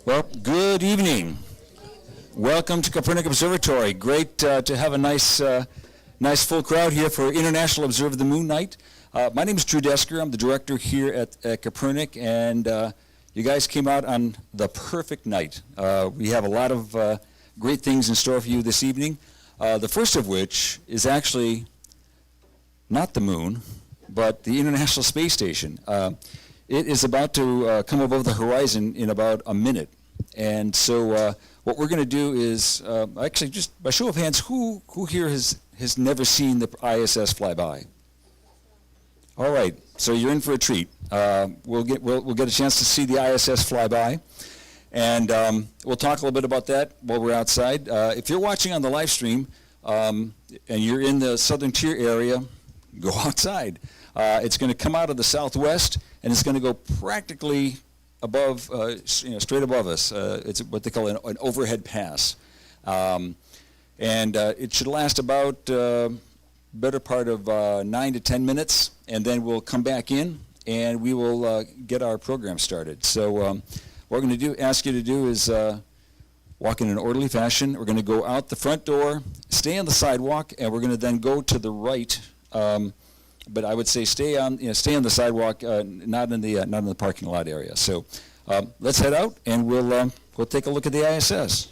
Well, good evening. Welcome to Kopernik Observatory. Great to have a nice full crowd here for International Observe the Moon Night. My name is Drew Desker. I'm the director here at Kopernik, and you guys came out on the perfect night. We have a lot of great things in store for you this evening. The first of which is actually not the moon, but the International Space Station. It is about to come above the horizon in about a minute. And so what we're going to do is, actually just by show of hands, who here has never seen the ISS fly by? All right, so you're in for a treat. We'll get a chance to see the ISS fly by, and we'll talk a little bit about that while we're outside. If you're watching on the live stream and you're in the southern tier area, go outside. It's going to come out of the southwest, and it's going to go practically above, straight above us. It's what they call an overhead pass. And it should last about better part of 9 to 10 minutes, and then we'll come back in, and we will get our program started. So what we're going to ask you to do is walk in an orderly fashion. We're going to go out the front door, stay on the sidewalk, and we're going to then go to the right. But I would say stay on the sidewalk, not in the parking lot area. So let's head out, and we'll take a look at the ISS.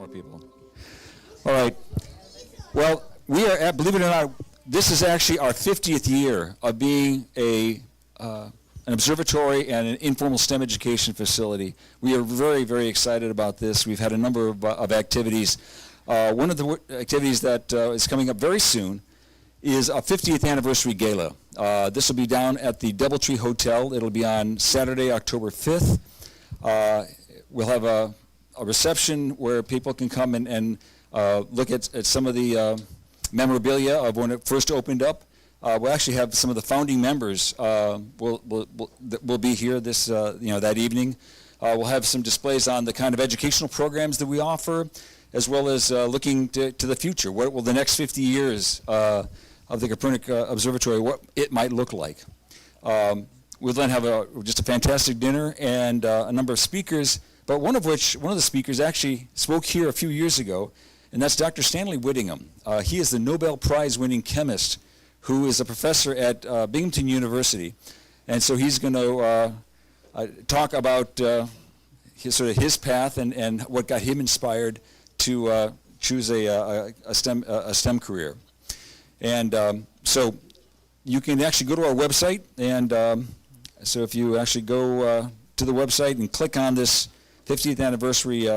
more people. All right. Well, we are at, believe it or not, this is actually our 50th year of being an observatory and an informal STEM education facility. We are very, very excited about this. We've had a number of activities. One of the activities that is coming up very soon is a 50th anniversary gala. This will be down at the Doubletree Hotel. It'll be on Saturday, October 5th. We'll have a reception where people can come and look at some of the memorabilia of when it first opened up. We'll actually have some of the founding members will be here this that evening. We'll have some displays on the kind of educational programs that we offer, as well as looking to the future. What will the next 50 years of the Kopernik Observatory, what it might look like? We'll then have just a fantastic dinner and a number of speakers, but one of the speakers actually spoke here a few years ago, and that's Dr. Stanley Whittingham. He is the Nobel Prize-winning chemist who is a professor at Binghamton University. And so he's going to talk about his path and what got him inspired to choose a STEM career. And so you can actually go to our website, and so if you actually go to the website and click on this 50th anniversary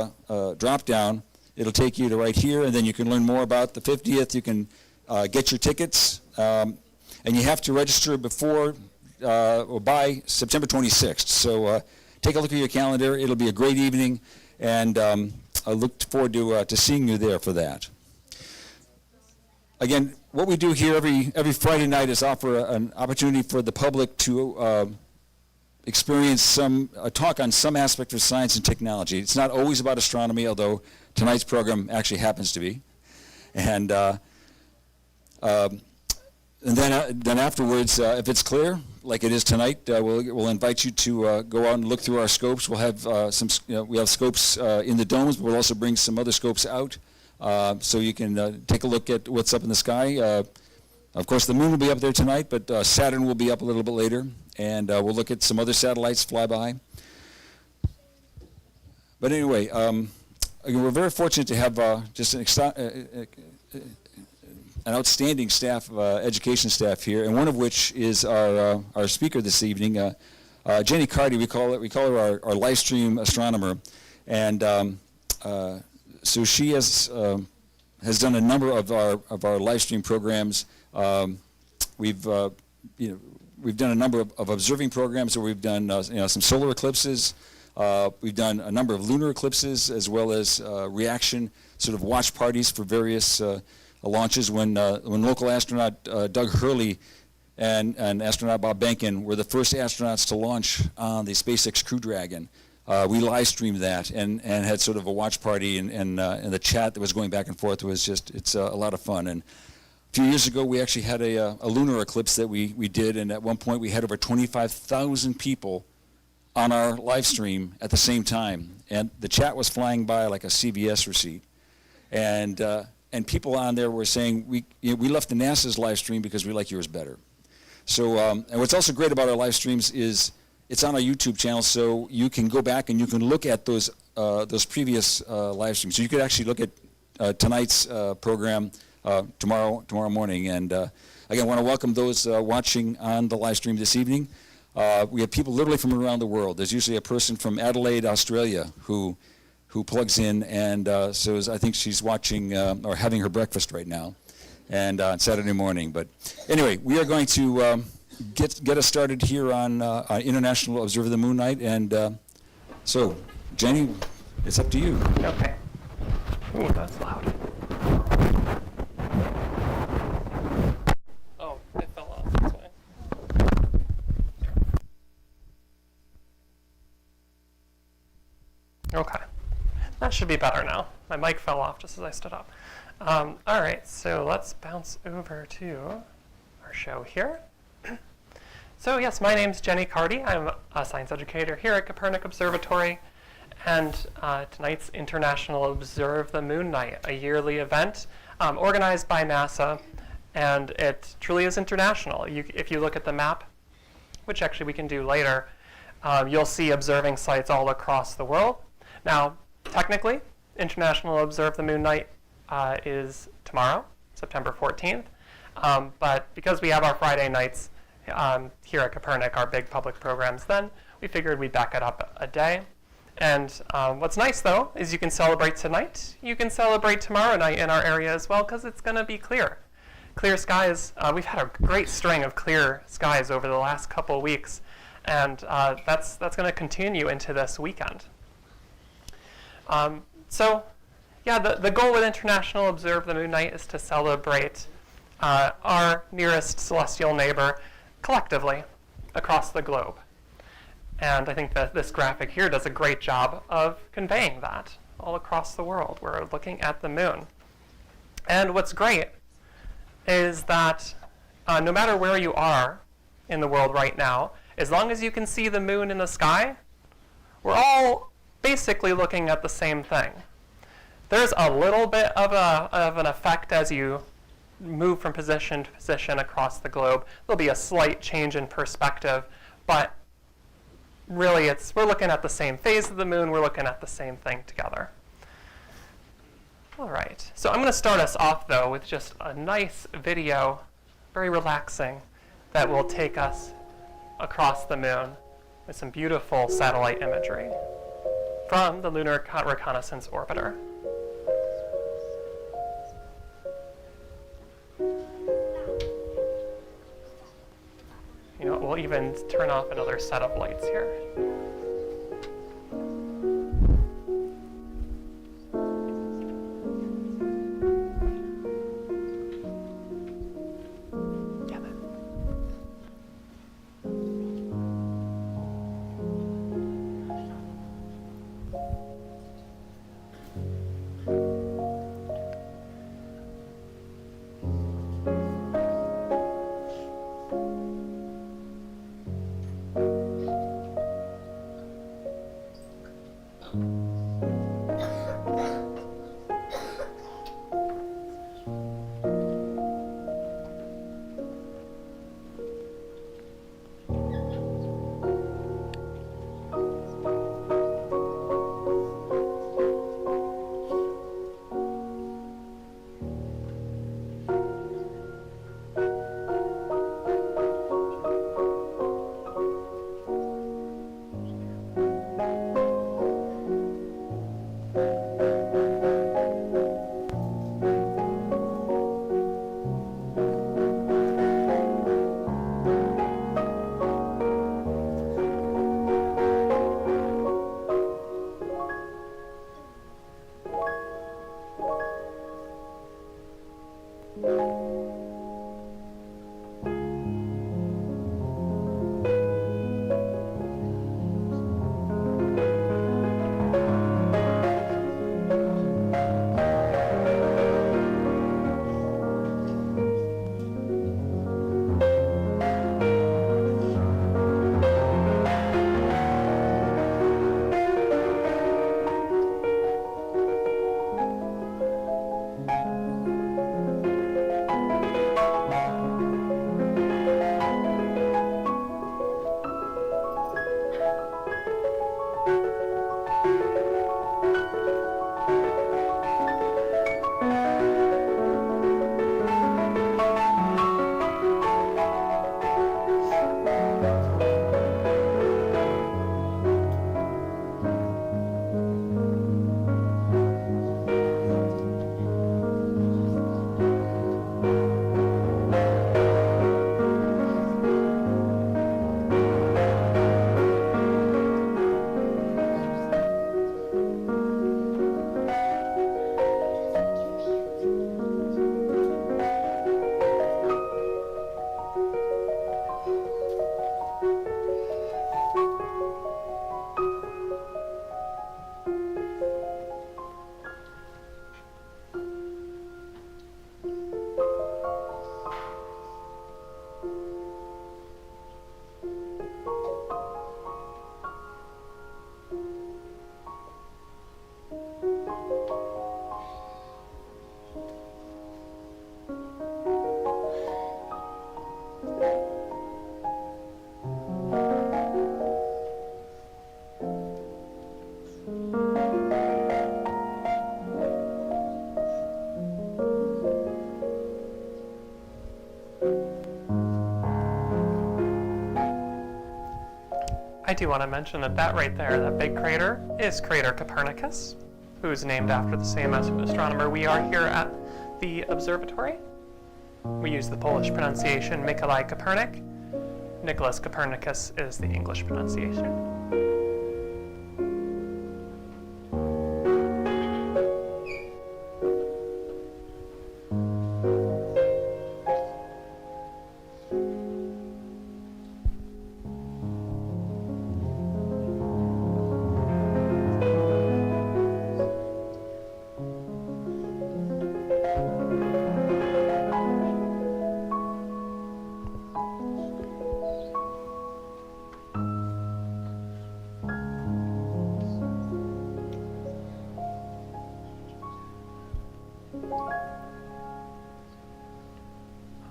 drop-down, it'll take you to right here, and then you can learn more about the 50th. You can get your tickets, and you have to register before or by September 26th. So take a look at your calendar. It'll be a great evening, and I look forward to seeing you there for that. Again, what we do here every Friday night is offer an opportunity for the public to experience a talk on some aspect of science and technology. It's not always about astronomy, although tonight's program actually happens to be. And then afterwards, if it's clear, like it is tonight, we'll invite you to go out and look through our scopes. We'll have we have scopes in the domes, but we'll also bring some other scopes out, so you can take a look at what's up in the sky. Of course, the moon will be up there tonight, but Saturn will be up a little bit later, and we'll look at some other satellites fly by. But anyway, we're very fortunate to have just an outstanding staff, education staff here, and one of which is our speaker this evening, Jenny Cartie. We call her our Livestream Astronomer, and so she has done a number of our Livestream programs. We've done a number of observing programs where we've done some solar eclipses. We've done a number of lunar eclipses, as well as reaction sort of watch parties for various launches when local astronaut Doug Hurley and astronaut Bob Behnken were the first astronauts to launch on the SpaceX Crew Dragon. We live streamed that and had sort of a watch party, and the chat that was going back and forth was it's a lot of fun. And a few years ago, we actually had a lunar eclipse that we did, and at one point we had over 25,000 people on our live stream at the same time, and the chat was flying by like a CVS receipt, and people on there were saying we left the NASA's live stream because we like yours better. So and what's also great about our live streams is it's on our YouTube channel, so you can go back and you can look at those previous live streams. So you could actually look at tonight's program tomorrow morning. And again, I want to welcome those watching on the live stream this evening. We have people literally from around the world. There's usually a person from Adelaide, Australia, who plugs in, and so I think she's watching or having her breakfast right now, and on Saturday morning. But anyway, we are going to get us started here on International Observe the Moon Night, and so Jenny, it's up to you. Okay. Ooh, that's loud. Oh, it fell off this way. Okay. That should be better now. My mic fell off just as I stood up. All right, so let's bounce over to our show here. So yes, my name's Jenny Cartie. I'm a science educator here at Kopernik Observatory, and tonight's International Observe the Moon Night, a yearly event organized by NASA, and it truly is international. If you look at the map, which actually we can do later, you'll see observing sites all across the world. Now, technically, International Observe the Moon Night is tomorrow, September 14th. But because we have our Friday nights here at Kopernik, our big public programs then, we figured we'd back it up a day. And what's nice, though, is you can celebrate tonight. You can celebrate tomorrow night in our area as well, because it's going to be clear. Clear skies. We've had a great string of clear skies over the last couple weeks, and that's going to continue into this weekend. So, yeah, the goal with International Observe the Moon Night is to celebrate our nearest celestial neighbor collectively across the globe. And I think that this graphic here does a great job of conveying that all across the world. We're looking at the moon. And what's great is that no matter where you are in the world right now, as long as you can see the moon in the sky, we're all basically looking at the same thing. There's a little bit of an effect as you move from position to position across the globe. There'll be a slight change in perspective, but really we're looking at the same phase of the moon, we're looking at the same thing together. All right, so I'm going to start us off, though, with just a nice video, very relaxing, that will take us across the moon with some beautiful satellite imagery from the Lunar Reconnaissance Orbiter. You know, we'll even turn off another set of lights here. I do want to mention that that right there, that big crater, is crater Copernicus, who's named after the same astronomer we are here at the observatory. We use the Polish pronunciation Mikołaj Kopernik. Nicholas Copernicus is the English pronunciation.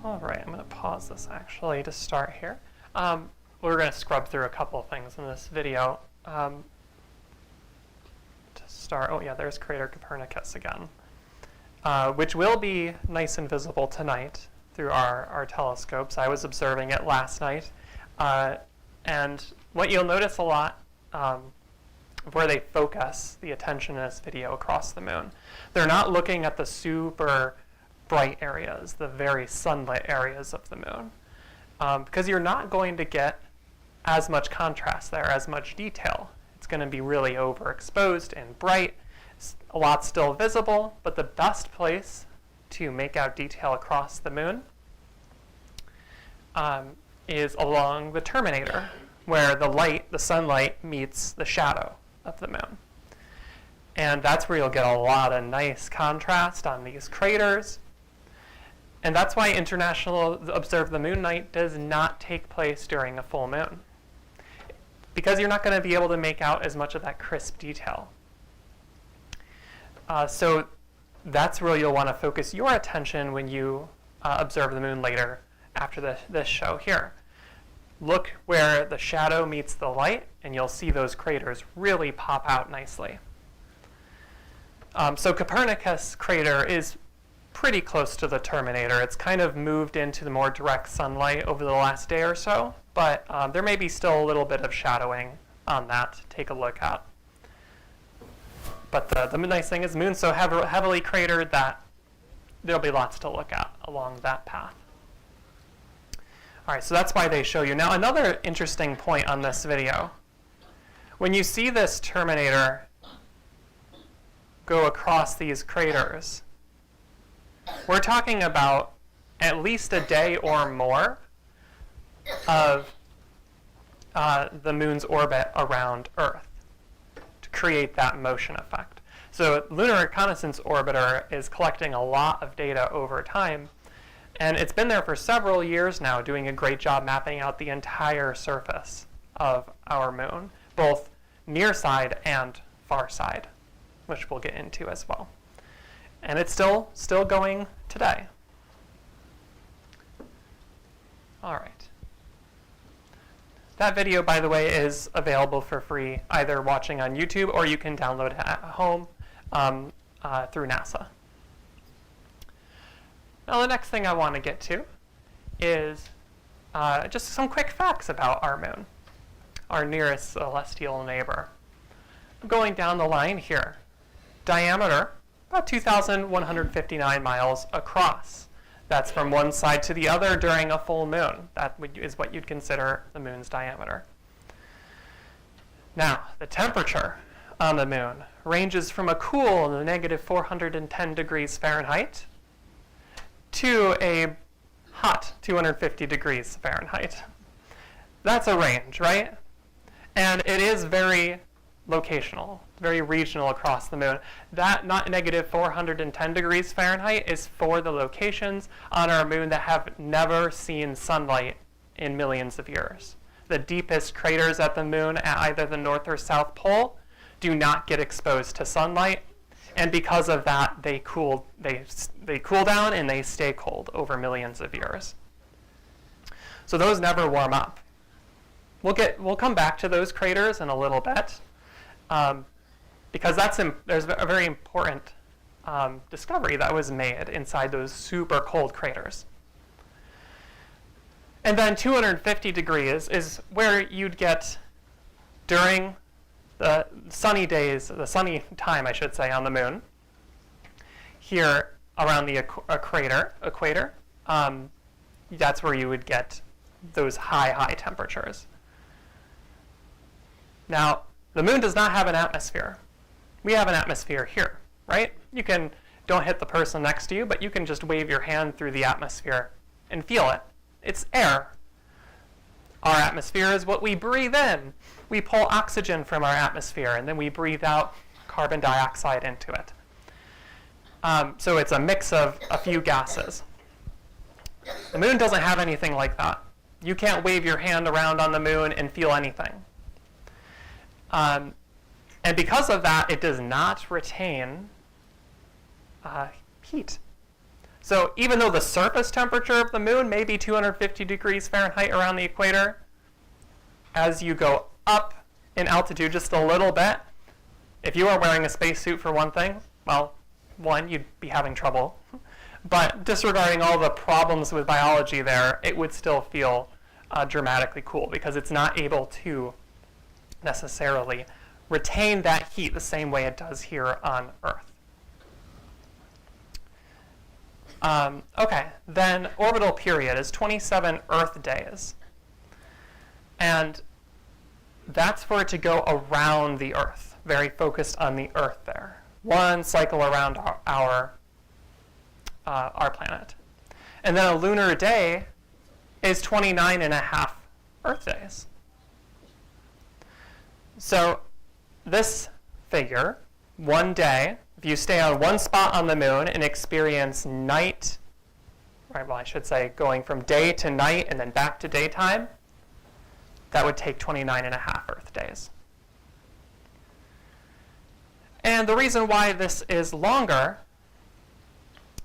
All right, I'm going to pause this actually to start here. We're going to scrub through a couple of things in this video. To start, oh yeah, there's crater Copernicus again, which will be nice and visible tonight through our telescopes. I was observing it last night. And what you'll notice a lot where they focus the attention in this video across the moon, they're not looking at the super bright areas, the very sunlit areas of the moon, because you're not going to get as much contrast there, as much detail. It's going to be really overexposed and bright. A lot still visible, but the best place to make out detail across the moon is along the terminator, where the sunlight meets the shadow of the moon. And that's where you'll get a lot of nice contrast on these craters. And that's why International Observe the Moon Night does not take place during a full moon, because you're not going to be able to make out as much of that crisp detail. So that's where you'll want to focus your attention when you observe the moon later after this show here. Look where the shadow meets the light, and you'll see those craters really pop out nicely. So Copernicus crater is pretty close to the terminator. It's kind of moved into the more direct sunlight over the last day or so, but there may be still a little bit of shadowing on that to take a look at. But the nice thing is the moon's so heavily cratered that there'll be lots to look at along that path. All right, so that's why they show you. Now, another interesting point on this video, when you see this terminator go across these craters, we're talking about at least a day or more of the moon's orbit around Earth to create that motion effect. So Lunar Reconnaissance Orbiter is collecting a lot of data over time, and it's been there for several years now, doing a great job mapping out the entire surface of our moon, both near side and far side, which we'll get into as well. And it's still going today. All right. That video, by the way, is available for free, either watching on YouTube or you can download it at home through NASA. Now, the next thing I want to get to is just some quick facts about our moon, our nearest celestial neighbor. I'm going down the line here. Diameter, about 2,159 miles across. That's from one side to the other during a full moon. That is what you'd consider the moon's diameter. Now, the temperature on the moon ranges from a cool -410 degrees Fahrenheit to a hot 250 degrees Fahrenheit. That's a range, right? And it is very locational, very regional across the moon. That not -410 degrees Fahrenheit is for the locations on our moon that have never seen sunlight in millions of years. The deepest craters at the moon at either the North or South Pole do not get exposed to sunlight, and because of that, they cool down and they stay cold over millions of years. So those never warm up. We'll come back to those craters in a little bit. Because there's a very important discovery that was made inside those super cold craters. And then 250 degrees is where you'd get during the sunny days, the sunny time, I should say, on the moon, here around the equator, that's where you would get those high temperatures. Now, the moon does not have an atmosphere. We have an atmosphere here, right? Don't hit the person next to you, but you can just wave your hand through the atmosphere and feel it. It's air. Our atmosphere is what we breathe in. We pull oxygen from our atmosphere, and then we breathe out carbon dioxide into it. So it's a mix of a few gases. The moon doesn't have anything like that. You can't wave your hand around on the moon and feel anything. And because of that, it does not retain heat. So even though the surface temperature of the moon may be 250 degrees Fahrenheit around the equator, as you go up in altitude just a little bit, if you are wearing a spacesuit for one thing, well, one, you'd be having trouble. But disregarding all the problems with biology there, it would still feel dramatically cool because it's not able to necessarily retain that heat the same way it does here on Earth. Okay, then orbital period is 27 Earth days. And that's for it to go around the Earth, very focused on the Earth there. One cycle around our planet. And then a lunar day is 29 and a half Earth days. So this figure, one day, if you stay on one spot on the moon and experience night, right, well, I should say going from day to night and then back to daytime, that would take 29 and a half Earth days. And the reason why this is longer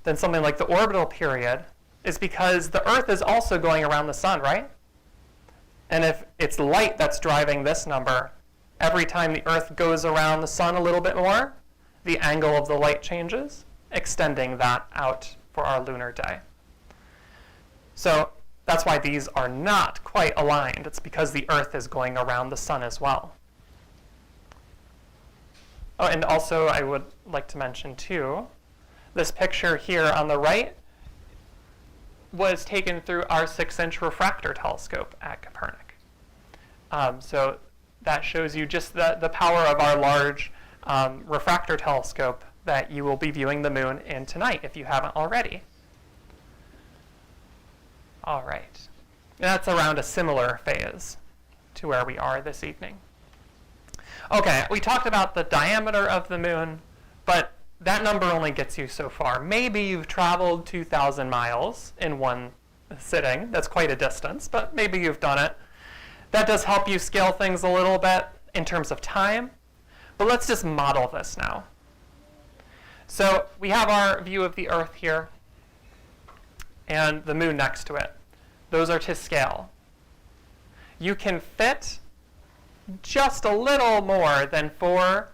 than something like the orbital period is because the Earth is also going around the sun, right? And if it's light that's driving this number, every time the Earth goes around the sun a little bit more, the angle of the light changes, extending that out for our lunar day. So that's why these are not quite aligned. It's because the Earth is going around the sun as well. Oh, and also I would like to mention too, this picture here on the right was taken through our 6-inch refractor telescope at Kopernik. So that shows you just the power of our large refractor telescope that you will be viewing the moon in tonight if you haven't already. All right. And that's around a similar phase to where we are this evening. Okay, we talked about the diameter of the moon, but that number only gets you so far. Maybe you've traveled 2,000 miles in one sitting. That's quite a distance, but maybe you've done it. That does help you scale things a little bit in terms of time. But let's just model this now. So we have our view of the Earth here and the moon next to it. Those are to scale. You can fit just a little more than 4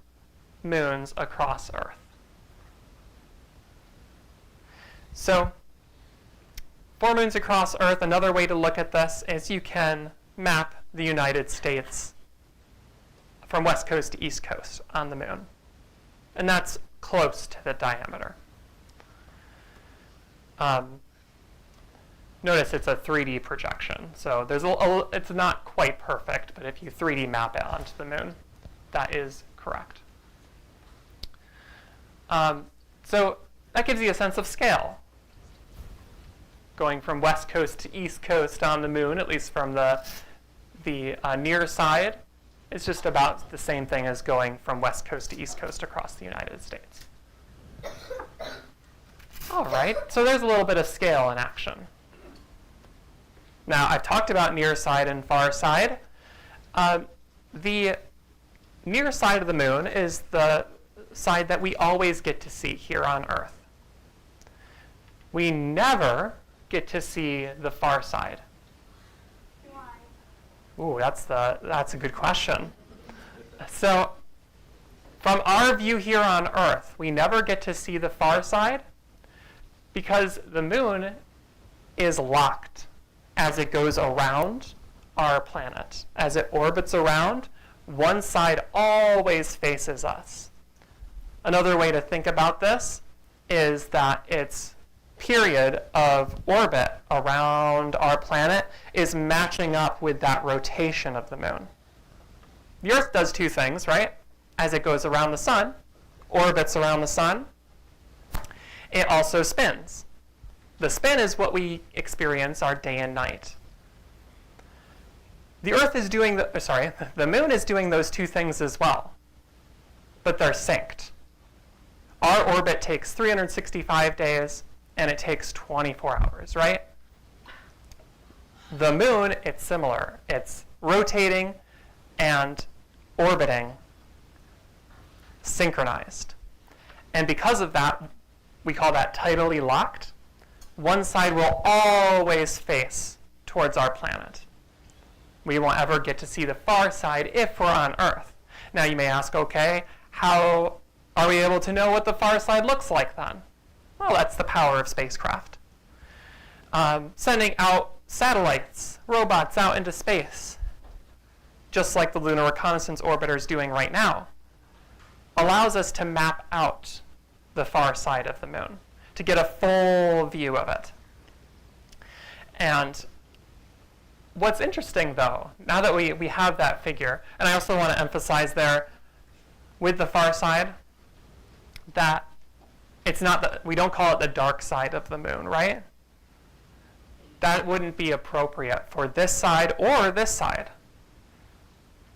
moons across Earth. So 4 moons across Earth, another way to look at this is you can map the United States from west coast to east coast on the moon. And that's close to the diameter. Notice it's a 3D projection. So there's it's not quite perfect, but if you 3D map it onto the moon, that is correct. So that gives you a sense of scale. Going from west coast to east coast on the moon, at least from the near side, it's just about the same thing as going from west coast to east coast across the United States. All right, so there's a little bit of scale in action. Now, I've talked about near side and far side. The near side of the moon is the side that we always get to see here on Earth. We never get to see the far side. Ooh, that's a good question. So, from our view here on Earth, we never get to see the far side because the moon is locked as it goes around our planet. As it orbits around, one side always faces us. Another way to think about this is that its period of orbit around our planet is matching up with that rotation of the moon. The Earth does two things, right? As it goes around the sun, orbits around the sun, it also spins. The spin is what we experience our day and night. The Earth is doing the moon is doing those two things as well, but they're synced. Our orbit takes 365 days, and it takes 24 hours, right? The moon, it's similar. It's rotating and orbiting synchronized. And because of that, we call that tidally locked. One side will always face towards our planet. We won't ever get to see the far side if we're on Earth. Now you may ask, okay, how are we able to know what the far side looks like then? Well, that's the power of spacecraft. Sending out satellites, robots out into space, just like the Lunar Reconnaissance Orbiter is doing right now, allows us to map out the far side of the moon, to get a full view of it. And what's interesting, though, now that we have that figure, and I also want to emphasize there, with the far side, that it's not we don't call it the dark side of the moon, right? That wouldn't be appropriate for this side or this side,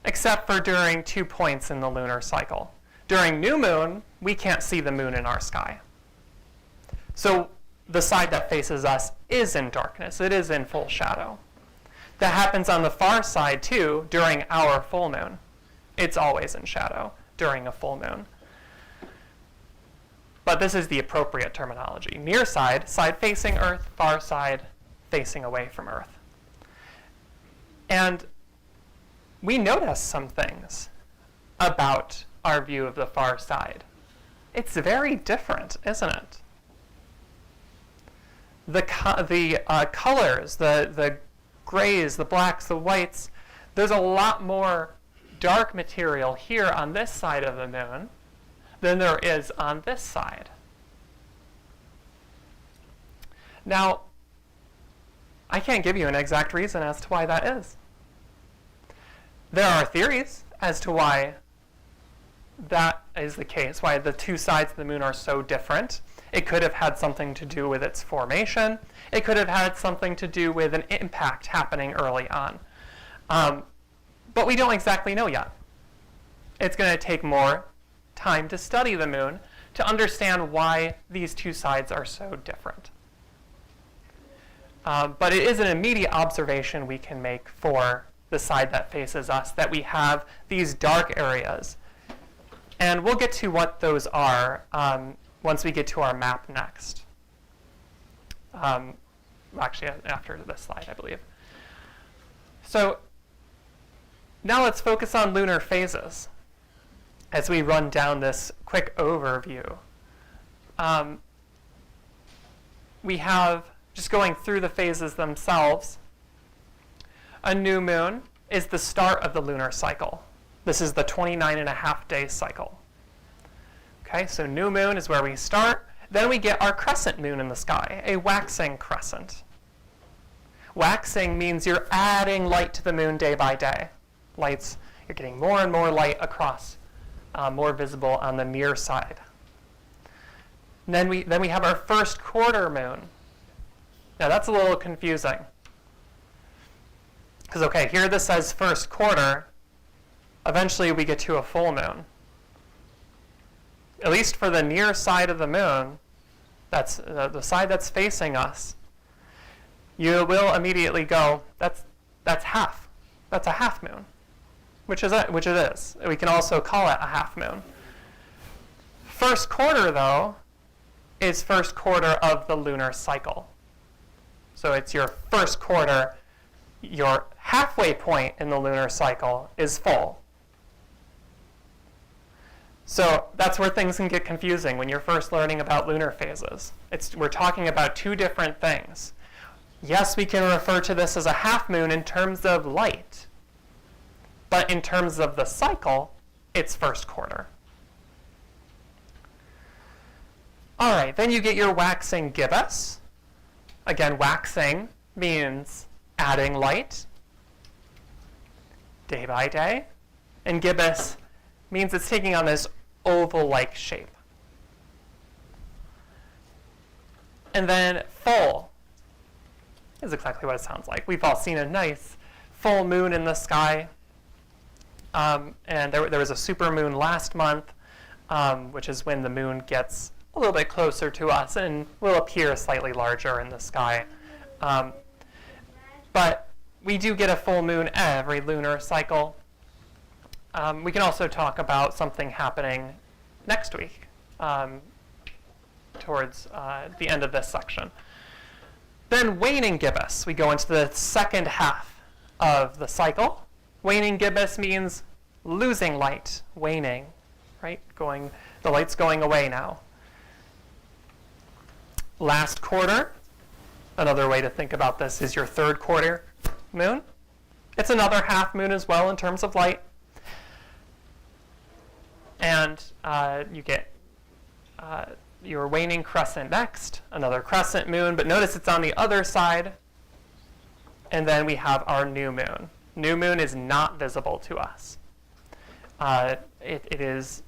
except for during 2 points in the lunar cycle. During new moon, we can't see the moon in our sky. So the side that faces us is in darkness. It is in full shadow. That happens on the far side, too, during our full moon. It's always in shadow during a full moon. But this is the appropriate terminology. Near side, side facing Earth, far side facing away from Earth. And we notice some things about our view of the far side. It's very different, isn't it? The colors, the grays, the blacks, the whites, there's a lot more dark material here on this side of the moon than there is on this side. Now, I can't give you an exact reason as to why that is. There are theories as to why that is the case, why the two sides of the moon are so different. It could have had something to do with its formation. It could have had something to do with an impact happening early on. But we don't exactly know yet. It's going to take more time to study the moon to understand why these two sides are so different. But it is an immediate observation we can make for the side that faces us, that we have these dark areas. And we'll get to what those are once we get to our map next. Actually, after this slide, I believe. So now let's focus on lunar phases as we run down this quick overview. We have, just going through the phases themselves, a new moon is the start of the lunar cycle. This is the 29.5-day cycle. Okay, so new moon is where we start. Then we get our crescent moon in the sky, a waxing crescent. Waxing means you're adding light to the moon day by day. You're getting more and more light across, more visible on the near side. And then we have our first quarter moon. Now that's a little confusing. Because, okay, here this says first quarter. Eventually we get to a full moon. At least for the near side of the moon, that's the side that's facing us, you will immediately go, that's half. That's a half moon, which it is. We can also call it a half moon. First quarter, though, is first quarter of the lunar cycle. So it's your first quarter. Your halfway point in the lunar cycle is full. So that's where things can get confusing when you're first learning about lunar phases. We're talking about two different things. Yes, we can refer to this as a half moon in terms of light. But in terms of the cycle, it's first quarter. All right, then you get your waxing gibbous. Again, waxing means adding light day by day. And gibbous means it's taking on this oval-like shape. And then full is exactly what it sounds like. We've all seen a nice full moon in the sky. And there was a supermoon last month, which is when the moon gets a little bit closer to us and will appear slightly larger in the sky. But we do get a full moon every lunar cycle. We can also talk about something happening next week towards the end of this section. Then waning gibbous. We go into the second half of the cycle. Waning gibbous means losing light, waning, right? The light's going away now. Last quarter, another way to think about this is your third quarter moon. It's another half moon as well in terms of light. And you get your waning crescent next, another crescent moon, but notice it's on the other side. And then we have our new moon. New moon is not visible to us. It is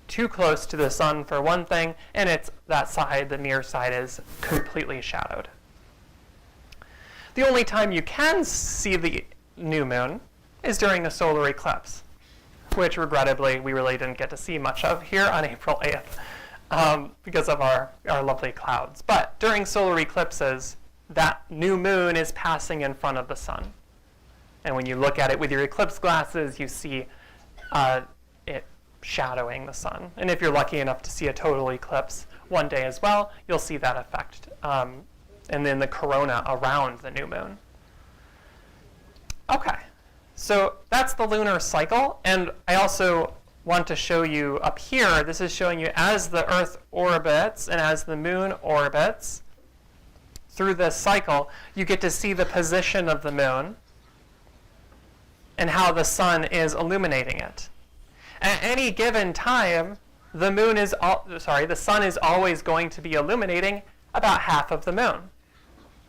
too close to the sun for one thing, and it's that side, the near side, is completely shadowed. The only time you can see the new moon is during a solar eclipse, which regrettably we really didn't get to see much of here on April 8th because of our lovely clouds. But during solar eclipses, that new moon is passing in front of the sun. And when you look at it with your eclipse glasses, you see it shadowing the sun. And if you're lucky enough to see a total eclipse one day as well, you'll see that effect. And then the corona around the new moon. Okay, so that's the lunar cycle. And I also want to show you up here, this is showing you as the Earth orbits and as the moon orbits through this cycle, you get to see the position of the moon and how the sun is illuminating it. At any given time, the sun is always going to be illuminating about half of the moon,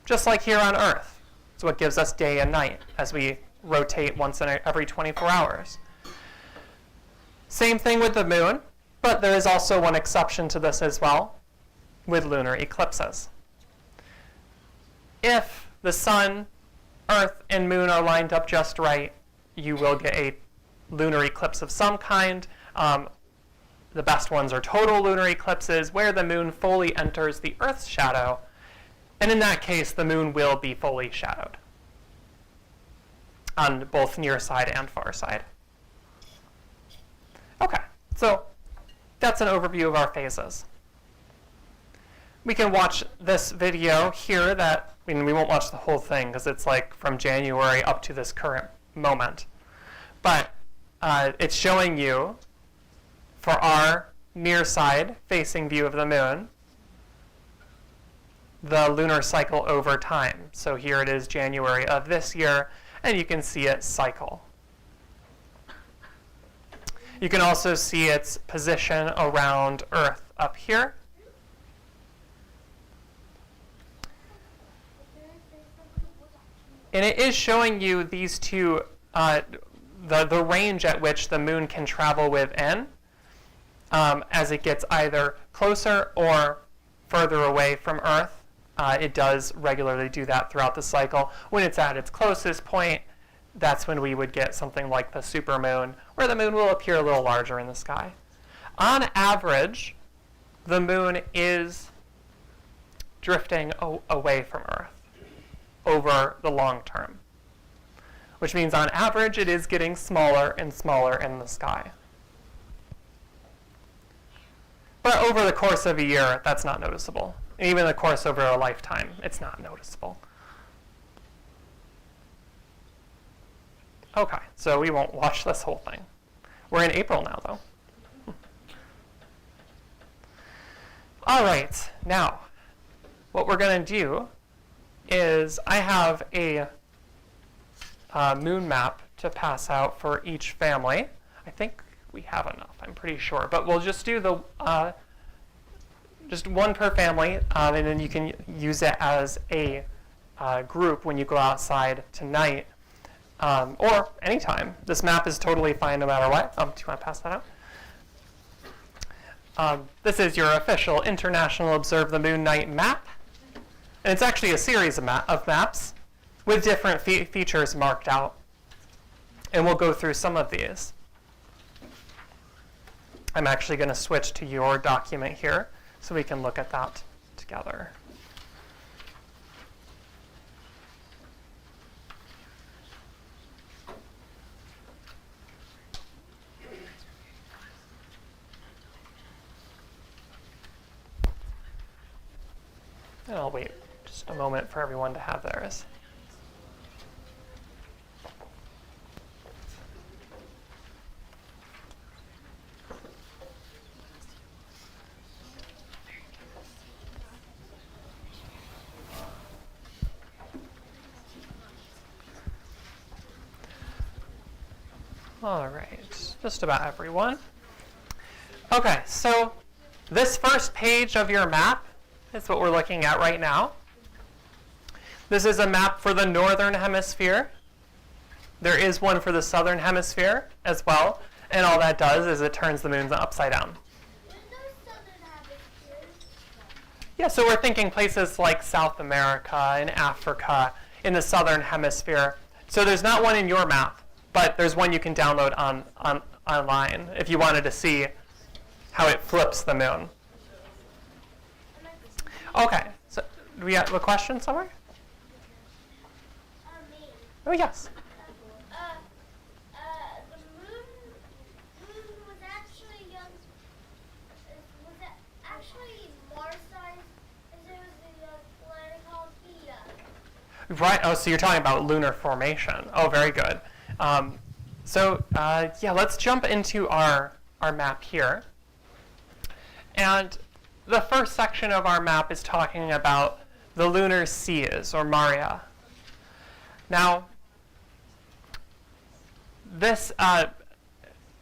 just like here on Earth. It's what gives us day and night as we rotate once in every 24 hours. Same thing with the moon, but there is also one exception to this as well, with lunar eclipses. If the sun, Earth, and moon are lined up just right, you will get a lunar eclipse of some kind. The best ones are total lunar eclipses, where the moon fully enters the Earth's shadow. And in that case, the moon will be fully shadowed on both near side and far side. Okay, so that's an overview of our phases. We can watch this video here we won't watch the whole thing because it's like from January up to this current moment. But it's showing you, for our near side facing view of the moon, the lunar cycle over time. So here it is January of this year, and you can see it cycle. You can also see its position around Earth up here. And it is showing you these two, the range at which the moon can travel within as it gets either closer or further away from Earth. It does regularly do that throughout the cycle. When it's at its closest point, that's when we would get something like the supermoon, where the moon will appear a little larger in the sky. On average, the moon is drifting away from Earth over the long term, which means on average it is getting smaller and smaller in the sky. But over the course of a year, that's not noticeable. And even the course over a lifetime, it's not noticeable. Okay, so we won't watch this whole thing. We're in April now, though. All right, now, what we're going to do is I have a moon map to pass out for each family. I think we have enough, I'm pretty sure. But we'll just do the just one per family, and then you can use it as a group when you go outside tonight or anytime. This map is totally fine no matter what. Do you want to pass that out? This is your official International Observe the Moon Night map. And it's actually a series of maps with different features marked out. And we'll go through some of these. I'm actually going to switch to your document here so we can look at that together. And I'll wait just a moment for everyone to have theirs. All right, just about everyone. Okay, so this first page of your map is what we're looking at right now. This is a map for the northern hemisphere. There is one for the southern hemisphere as well, and all that does is it turns the moon upside down. Yeah, so we're thinking places like South America and Africa in the southern hemisphere. So there's not one in your map, but there's one you can download online if you wanted to see how it flips the moon. Okay, so do we have a question somewhere? Oh, yes. The moon was actually Mars-sized, as it was a planet called Theia. Right. Oh, so you're talking about lunar formation. Oh, very good. Yeah, let's jump into our map here. And the first section of our map is talking about the lunar seas, or maria. Now, this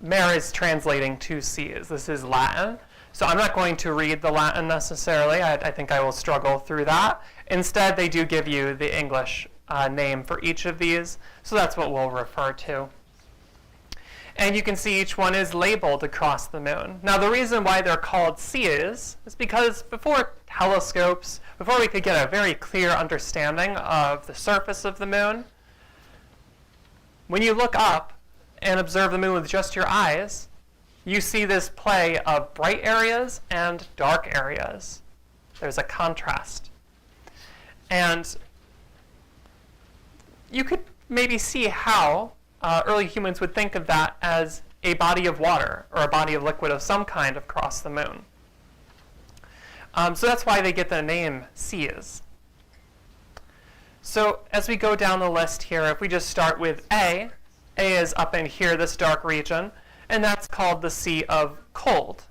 mare is translating to seas. This is Latin. So I'm not going to read the Latin necessarily. I think I will struggle through that. Instead, they do give you the English name for each of these. So that's what we'll refer to. And you can see each one is labeled across the moon. Now, the reason why they're called seas is because before telescopes, before we could get a very clear understanding of the surface of the moon, when you look up and observe the moon with just your eyes, you see this play of bright areas and dark areas. There's a contrast. And you could maybe see how early humans would think of that as a body of water or a body of liquid of some kind across the moon. So that's why they get the name seas. So as we go down the list here, if we just start with A is up in here, this dark region, and that's called the Sea of Cold,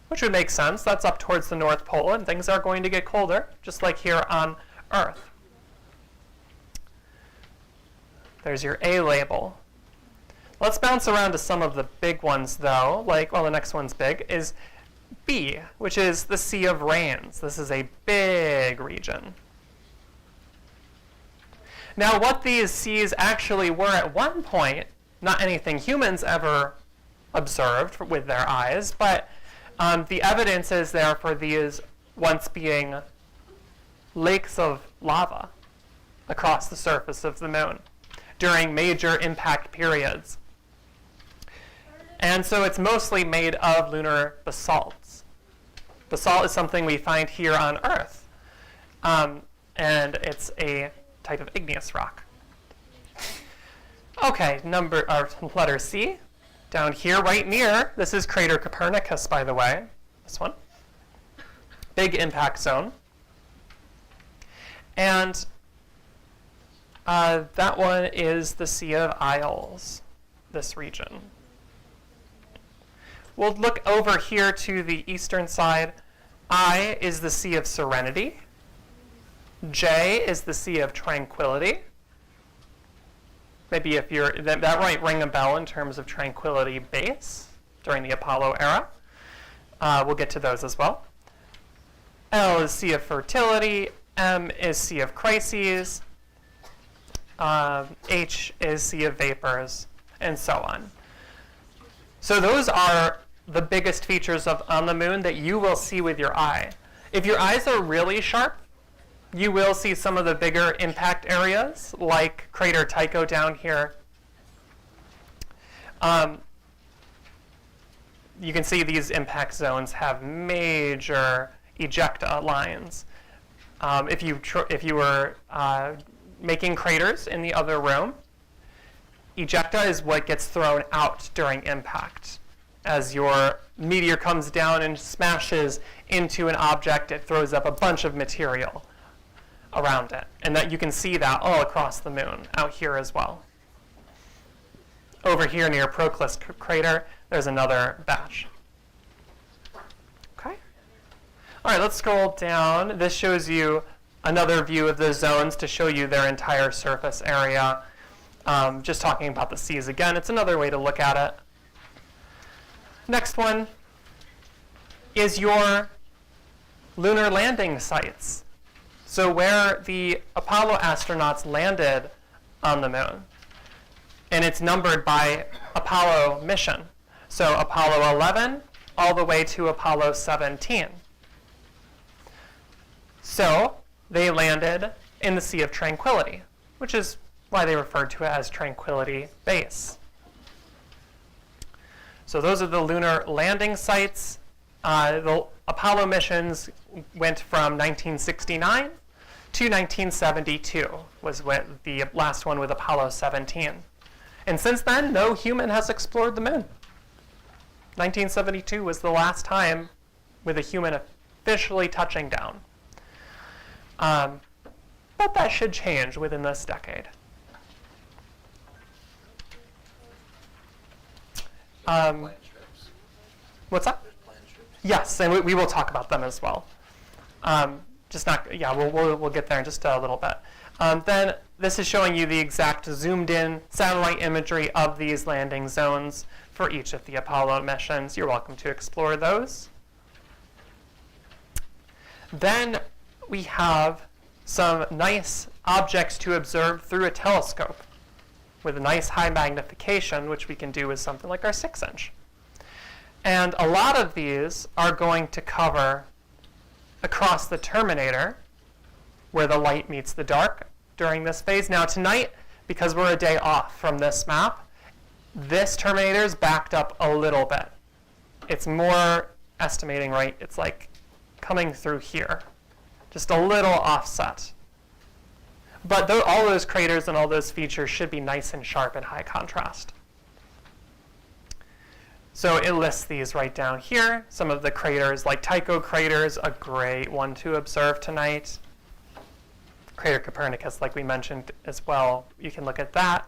which would make sense. That's up towards the North Pole, and things are going to get colder, just like here on Earth. There's your A label. Let's bounce around to some of the big ones, though. The next one's big, is B, which is the Sea of Rains. This is a big region. Now, what these seas actually were at one point, not anything humans ever observed with their eyes, but the evidence is there for these once being lakes of lava across the surface of the moon during major impact periods. And so it's mostly made of lunar basalts. Basalt is something we find here on Earth, and it's a type of igneous rock. Okay, letter C, down here right near, this is crater Copernicus, by the way, this one. Big impact zone. And that one is the Sea of Isles, this region. We'll look over here to the eastern side. I is the Sea of Serenity. J is the Sea of Tranquility. Maybe if you're, that might ring a bell in terms of Tranquility Base during the Apollo era. We'll get to those as well. L is Sea of Fertility. M is Sea of Crises. H is Sea of Vapors, and so on. So those are the biggest features on the moon that you will see with your eye. If your eyes are really sharp, you will see some of the bigger impact areas, like crater Tycho down here. You can see these impact zones have major ejecta lines. If you were making craters in the other room, ejecta is what gets thrown out during impact. As your meteor comes down and smashes into an object, it throws up a bunch of material around it. And that you can see that all across the moon, out here as well. Over here near Proclus crater, there's another batch. Okay. All right, let's scroll down. This shows you another view of the zones to show you their entire surface area. Just talking about the seas again, it's another way to look at it. Next one is your lunar landing sites. So where the Apollo astronauts landed on the moon. And it's numbered by Apollo mission. So Apollo 11 all the way to Apollo 17. So they landed in the Sea of Tranquility, which is why they referred to it as Tranquility Base. So those are the lunar landing sites. The Apollo missions went from 1969 to 1972, was the last one with Apollo 17. And since then, no human has explored the moon. 1972 was the last time with a human officially touching down. But that should change within this decade. What's that? Yes, and we will talk about them as well. We'll get there in just a little bit. Then this is showing you the exact zoomed-in satellite imagery of these landing zones for each of the Apollo missions. You're welcome to explore those. Then we have some nice objects to observe through a telescope with a nice high magnification, which we can do with something like our 6-inch. And a lot of these are going to cover across the terminator, where the light meets the dark during this phase. Now tonight, because we're a day off from this map, this terminator is backed up a little bit. It's more estimating right. It's like coming through here, just a little offset. But all those craters and all those features should be nice and sharp and high contrast. So it lists these right down here. Some of the craters, like Tycho crater, is a great one to observe tonight. Crater Copernicus, like we mentioned as well, you can look at that.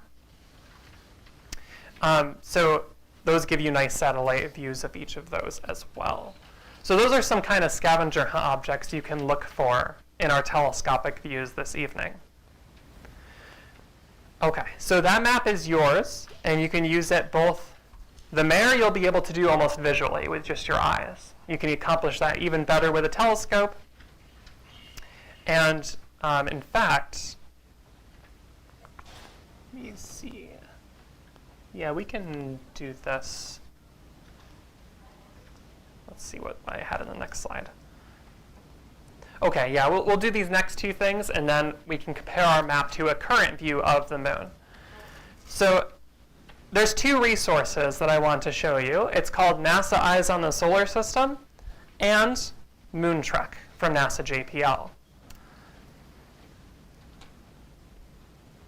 So those give you nice satellite views of each of those as well. So those are some kind of scavenger hunt objects you can look for in our telescopic views this evening. Okay, so that map is yours, and you can use it both. The mare you'll be able to do almost visually with just your eyes. You can accomplish that even better with a telescope. And in fact, let me see. Yeah, we can do this. Let's see what I had in the next slide. Okay, yeah, we'll do these next two things, and then we can compare our map to a current view of the moon. So there's two resources that I want to show you. It's called NASA Eyes on the Solar System and Moon Trek from NASA JPL.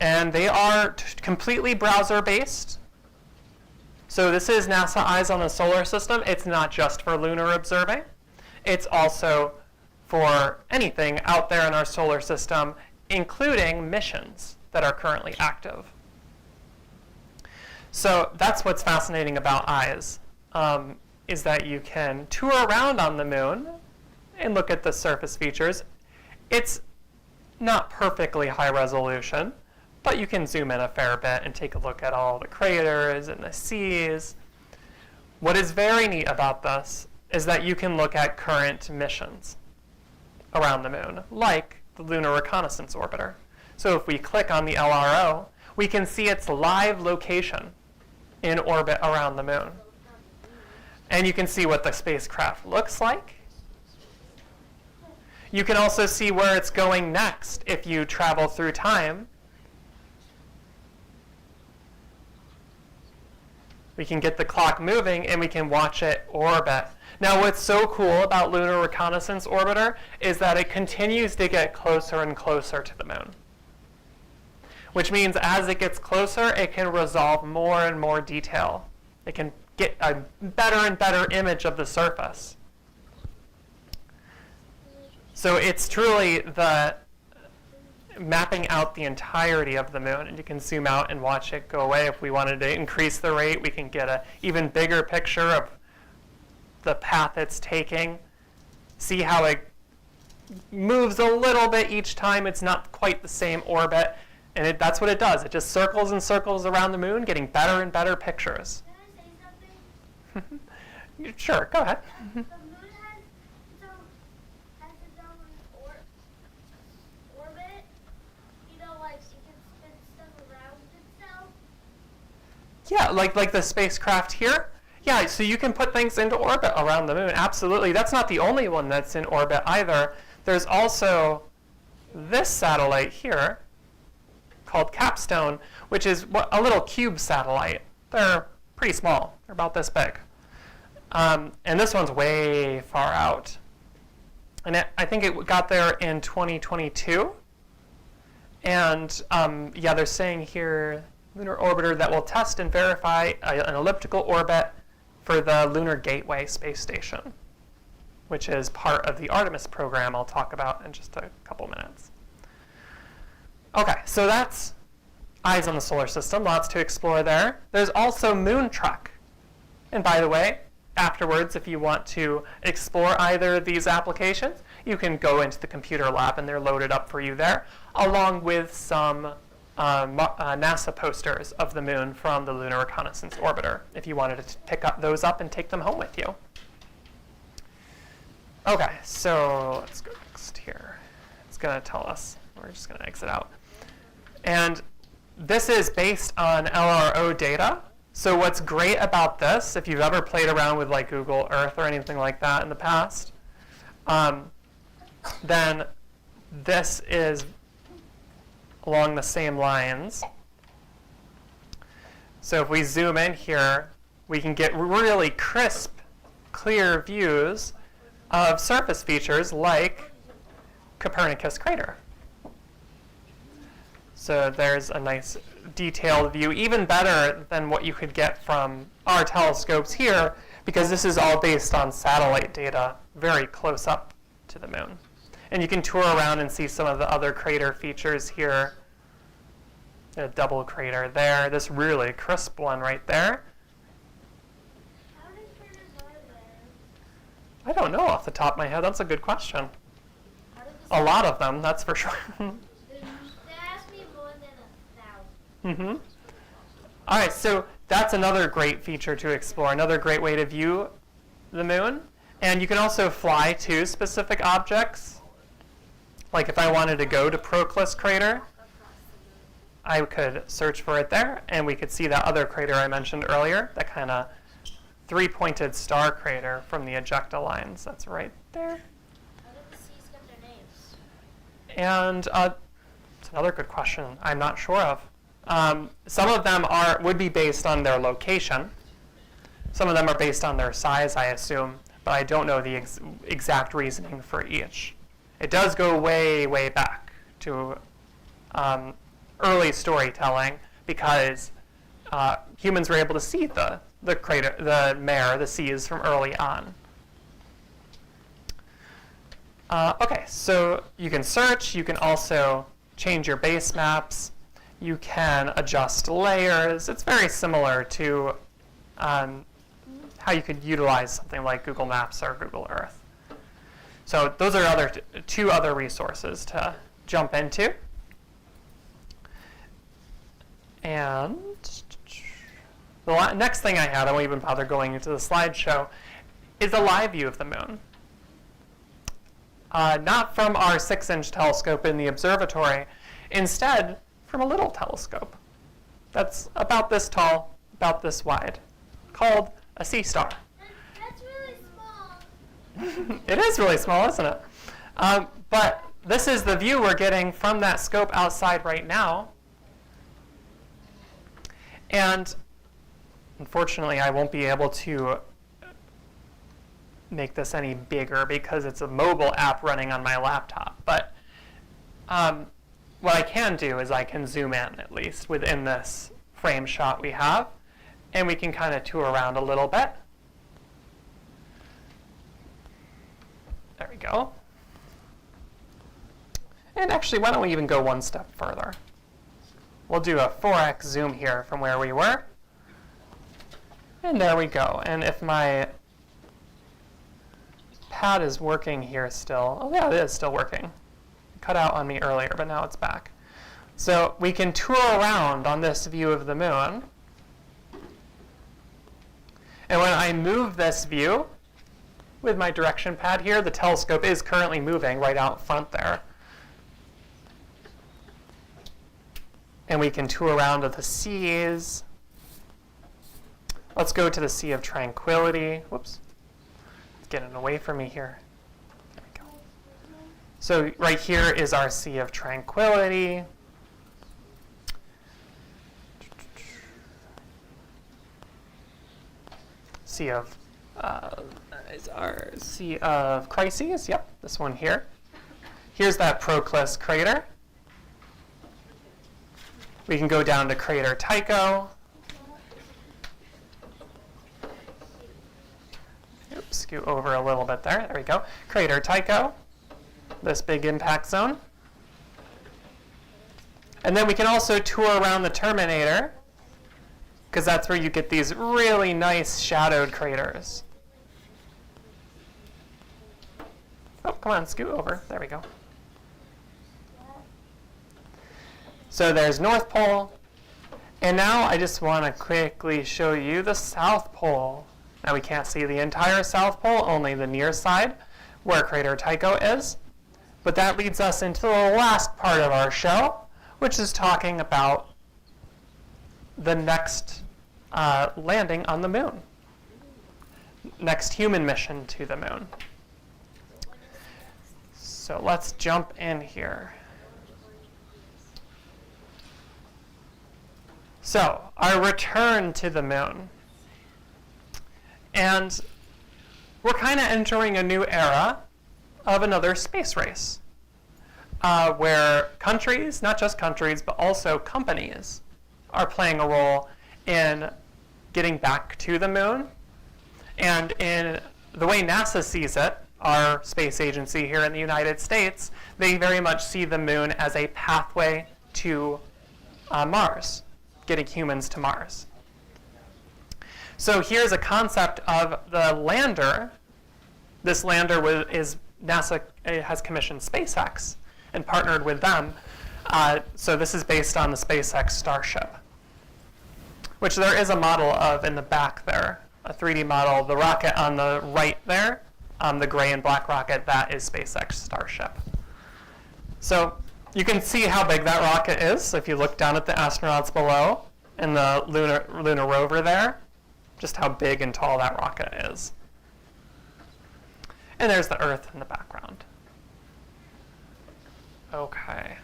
And they are completely browser-based. So this is NASA Eyes on the Solar System. It's not just for lunar observing. It's also for anything out there in our solar system, including missions that are currently active. So that's what's fascinating about Eyes, is that you can tour around on the moon and look at the surface features. It's not perfectly high resolution, but you can zoom in a fair bit and take a look at all the craters and the seas. What is very neat about this is that you can look at current missions around the moon, like the Lunar Reconnaissance Orbiter. So if we click on the LRO, we can see its live location in orbit around the moon. And you can see what the spacecraft looks like. You can also see where it's going next if you travel through time. We can get the clock moving and we can watch it orbit. Now what's so cool about Lunar Reconnaissance Orbiter is that it continues to get closer and closer to the moon. Which means as it gets closer, it can resolve more and more detail. It can get a better and better image of the surface. So it's truly the mapping out the entirety of the moon, and you can zoom out and watch it go away. If we wanted to increase the rate, we can get an even bigger picture of the path it's taking. See how it moves a little bit each time. It's not quite the same orbit, and that's what it does. It just circles and circles around the moon, getting better and better pictures. Can I say something? Sure, go ahead. The moon has its own orbit. You know, like it can spin stuff around itself. Yeah, like the spacecraft here. Yeah, so you can put things into orbit around the moon. Absolutely. That's not the only one that's in orbit either. There's also this satellite here called Capstone, which is a little cube satellite. They're pretty small. They're about this big. And this one's way far out. And I think it got there in 2022. And yeah, they're saying here, lunar orbiter that will test and verify an elliptical orbit for the Lunar Gateway space station, which is part of the Artemis program I'll talk about in just a couple minutes. Okay, so that's eyes on the solar system, lots to explore there. There's also Moon Trek. And by the way, afterwards, if you want to explore either of these applications, you can go into the computer lab and they're loaded up for you there, along with some NASA posters of the moon from the Lunar Reconnaissance Orbiter, if you wanted to pick up those up and take them home with you. Okay, so let's go next here. It's going to tell us. We're just going to exit out. And this is based on LRO data. So what's great about this, if you've ever played around with like Google Earth or anything like that in the past, then this is along the same lines. So if we zoom in here, we can get really crisp, clear views of surface features like Copernicus crater. So there's a nice detailed view, even better than what you could get from our telescopes here, because this is all based on satellite data, very close up to the moon. And you can tour around and see some of the other crater features here. A double crater there, this really crisp one right there. How many craters are there? I don't know off the top of my head, that's a good question. How did this A lot of them, that's for sure. They asked me more than 1,000. All right, so that's another great feature to explore, another great way to view the moon. And you can also fly to specific objects. Like if I wanted to go to Proclus crater, I could search for it there, and we could see that other crater I mentioned earlier, that kind of three-pointed star crater from the ejecta lines. That's right there. How did the seas get their names? And it's another good question I'm not sure of. Some of them would be based on their location. Some of them are based on their size, I assume, but I don't know the exact reasoning for each. It does go way, way back to early storytelling, because humans were able to see the crater, the mare, the seas from early on. Okay, so you can search. You can also change your base maps. You can adjust layers. It's very similar to how you could utilize something like Google Maps or Google Earth. So those are two other resources to jump into. And the next thing I had, I won't even bother going into the slideshow, is a live view of the moon. Not from our 6-inch telescope in the observatory, instead from a little telescope that's about this tall, about this wide, called a sea star. That's really small. It is really small, isn't it? But this is the view we're getting from that scope outside right now. And unfortunately, I won't be able to make this any bigger because it's a mobile app running on my laptop. But what I can do is I can zoom in, at least, within this frame shot we have. And we can kind of tour around a little bit. There we go. And actually, why don't we even go one step further? We'll do a 4x zoom here from where we were. And there we go. And if my pad is working here still, oh yeah, it is still working. It cut out on me earlier, but now it's back. So we can tour around on this view of the moon. And when I move this view with my direction pad here, the telescope is currently moving right out front there. And we can tour around to the seas. Let's go to the Sea of Tranquility. Whoops. It's getting away from me here. There we go. So right here is our Sea of Tranquility. Sea of is our Sea of Crises. Yep, this one here. Here's that Proclus crater. We can go down to crater Tycho. Oops, scoot over a little bit there. There we go. Crater Tycho, this big impact zone. And then we can also tour around the Terminator, because that's where you get these really nice shadowed craters. Oh, come on, scoot over. There we go. So there's North Pole. And now I just want to quickly show you the South Pole. Now we can't see the entire South Pole, only the near side where crater Tycho is. But that leads us into the last part of our show, which is talking about the next landing on the moon. Next human mission to the moon. So let's jump in here. So, our return to the moon. And we're kind of entering a new era of another space race, where countries, not just countries, but also companies, are playing a role in getting back to the moon. And in the way NASA sees it, our space agency here in the United States, they very much see the moon as a pathway to Mars, getting humans to Mars. So here's a concept of the lander. This lander NASA has commissioned SpaceX and partnered with them. So this is based on the SpaceX Starship, which there is a model of in the back there, a 3D model. The rocket on the right there, the gray and black rocket, that is SpaceX Starship. So you can see how big that rocket is if you look down at the astronauts below and the lunar rover there, just how big and tall that rocket is. And there's the Earth in the background. Okay.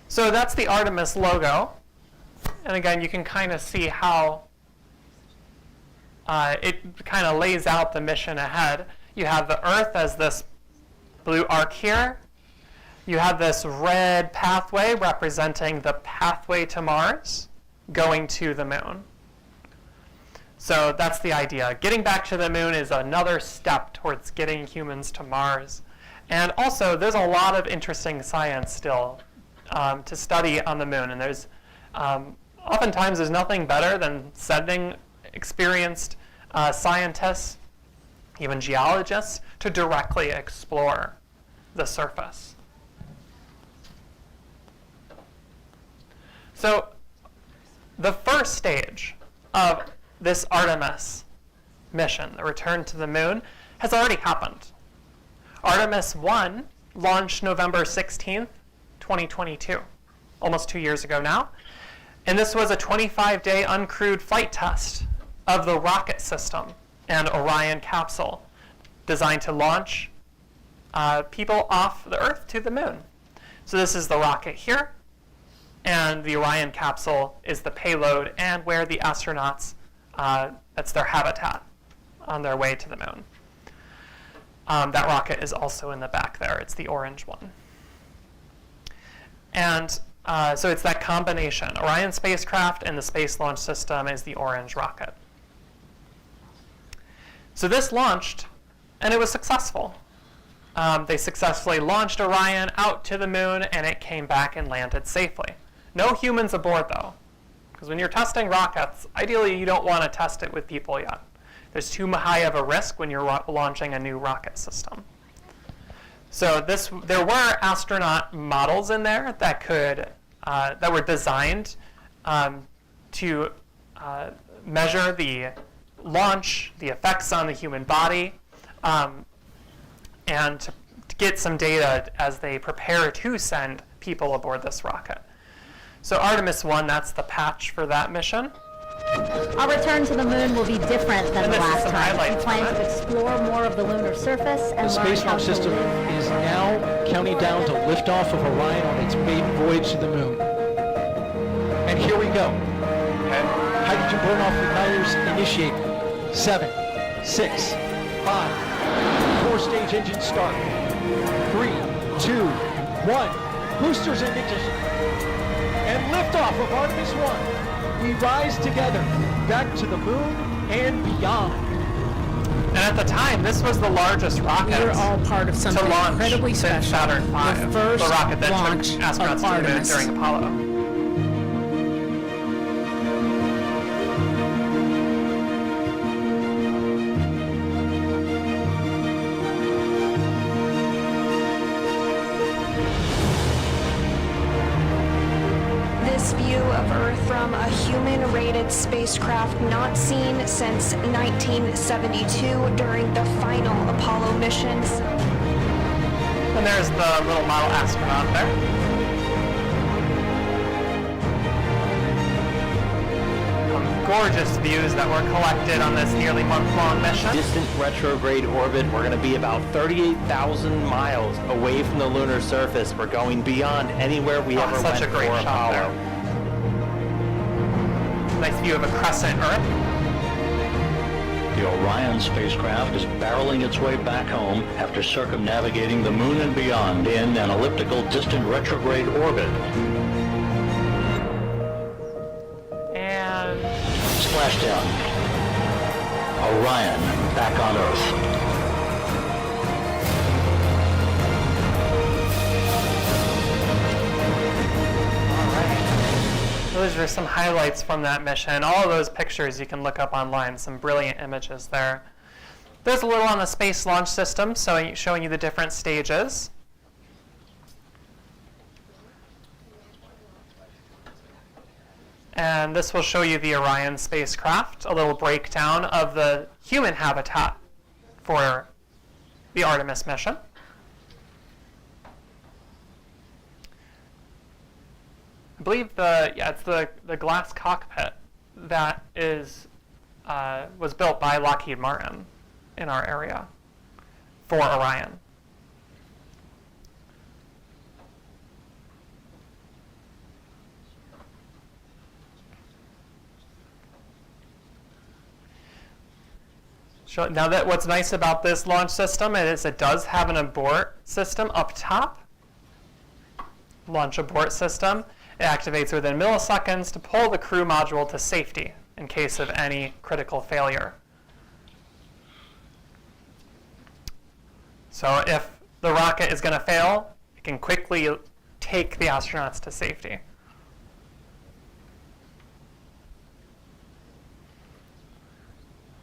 So that's the Artemis logo. And again, you can kind of see how it kind of lays out the mission ahead. You have the Earth as this blue arc here. You have this red pathway representing the pathway to Mars, going to the moon. So that's the idea. Getting back to the moon is another step towards getting humans to Mars. And also, there's a lot of interesting science still to study on the moon. And there's oftentimes there's nothing better than sending experienced scientists, even geologists, to directly explore the surface. So the first stage of this Artemis mission, the return to the moon, has already happened. Artemis 1 launched November 16th, 2022, almost 2 years ago now. And this was a 25-day uncrewed flight test of the rocket system and Orion capsule designed to launch people off the Earth to the moon. So this is the rocket here, and the Orion capsule is the payload and where the astronauts, that's their habitat on their way to the moon. That rocket is also in the back there. It's the orange one. And so it's that combination. Orion spacecraft and the Space Launch System is the orange rocket. So this launched, and it was successful. They successfully launched Orion out to the moon, and it came back and landed safely. No humans aboard, though, because when you're testing rockets, ideally you don't want to test it with people yet. There's too high of a risk when you're launching a new rocket system. So there were astronaut models in there that were designed to measure the launch, the effects on the human body, and to get some data as they prepare to send people aboard this rocket. So Artemis 1, that's the patch for that mission. Our return to the moon will be different than the last time. We highlights plan from to it. explore more of the lunar surface and The learn Space how Launch to System live. is now counting down to liftoff of Orion on its maiden voyage to the moon. And here we go. Hydrogen burn-off igniters initiate. 7, 6, 5. 4-stage engine start. 3, 2, 1. Boosters in ignition. And liftoff of Artemis 1. We rise together back to the moon and beyond. And at the time, this was the largest rocket We're all part of to something launch incredibly since special. Saturn V, The first rocket that launch took astronauts of to the moon Artemis. during Apollo. This view of Earth from a human-rated spacecraft not seen since 1972 during the final Apollo missions. And there's the little model astronaut there. Gorgeous views that were collected on this nearly month-long mission. Distant retrograde orbit. We're going to be about 38,000 miles away from the lunar surface. We're going beyond anywhere we ever Such went a great for shot Apollo. there. Nice view of a crescent Earth. The Orion spacecraft is barreling its way back home after circumnavigating the moon and beyond in an elliptical distant retrograde orbit. And Splashdown. Orion back on Earth. those are some highlights from that mission. All of those pictures you can look up online, some brilliant images there. There's a little on the Space Launch System, so showing you the different stages. And this will show you the Orion spacecraft, a little breakdown of the human habitat for the Artemis mission. I believe it's the glass cockpit that was built by Lockheed Martin in our area for Orion. Now, what's nice about this launch system is it does have an abort system up top. Launch abort system. It activates within milliseconds to pull the crew module to safety in case of any critical failure. So if the rocket is going to fail, it can quickly take the astronauts to safety.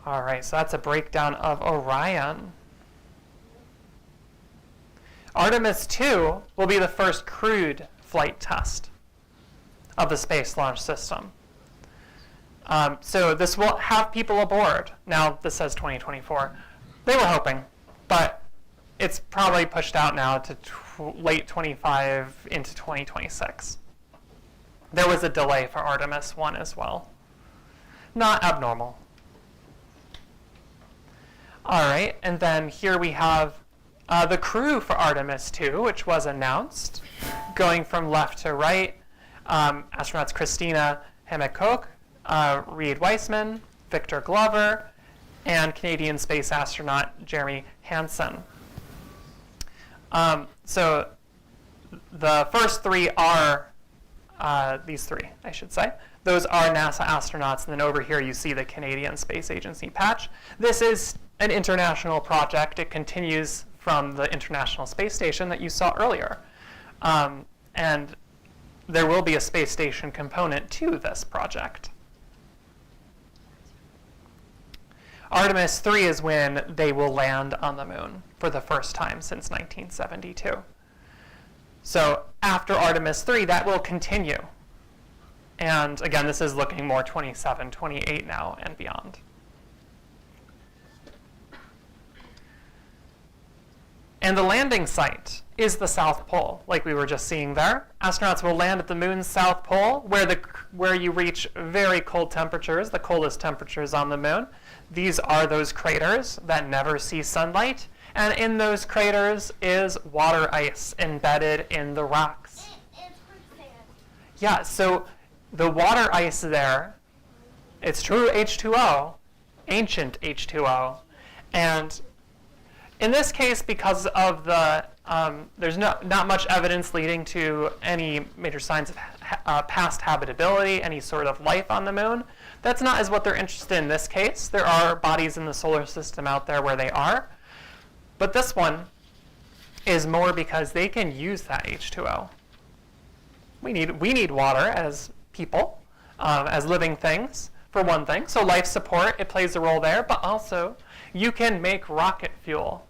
All right, so that's a breakdown of Orion. Artemis 2 will be the first crewed flight test of the Space Launch System. So this will have people aboard. Now, this says 2024. They were hoping, but it's probably pushed out now to late 25 into 2026. There was a delay for Artemis 1 as well. Not abnormal. All right, and then here we have the crew for Artemis 2, which was announced, going from left to right. Astronauts Christina Hemekok, Reed Weissman, Victor Glover, and Canadian space astronaut Jeremy Hansen. So the first three are, these three, I should say. Those are NASA astronauts, and then over here you see the Canadian Space Agency patch. This is an international project. It continues from the International Space Station that you saw earlier. And there will be a space station component to this project. Artemis 3 is when they will land on the moon for the first time since 1972. So after Artemis 3, that will continue. And again, this is looking more 27, 28 now and beyond. And the landing site is the South Pole, like we were just seeing there. Astronauts will land at the moon's South Pole, where you reach very cold temperatures, the coldest temperatures on the moon. These are those craters that never see sunlight. And in those craters is water ice embedded in the rocks. And quicksand. Yeah, so the water ice there, it's true H2O, ancient H2O. And in this case, because of the, there's not much evidence leading to any major signs of past habitability, any sort of life on the moon. That's not as what they're interested in this case. There are bodies in the solar system out there where they are. But this one is more because they can use that H2O. We need water as people, as living things, for one thing. So life support, it plays a role there. But also, you can make rocket fuel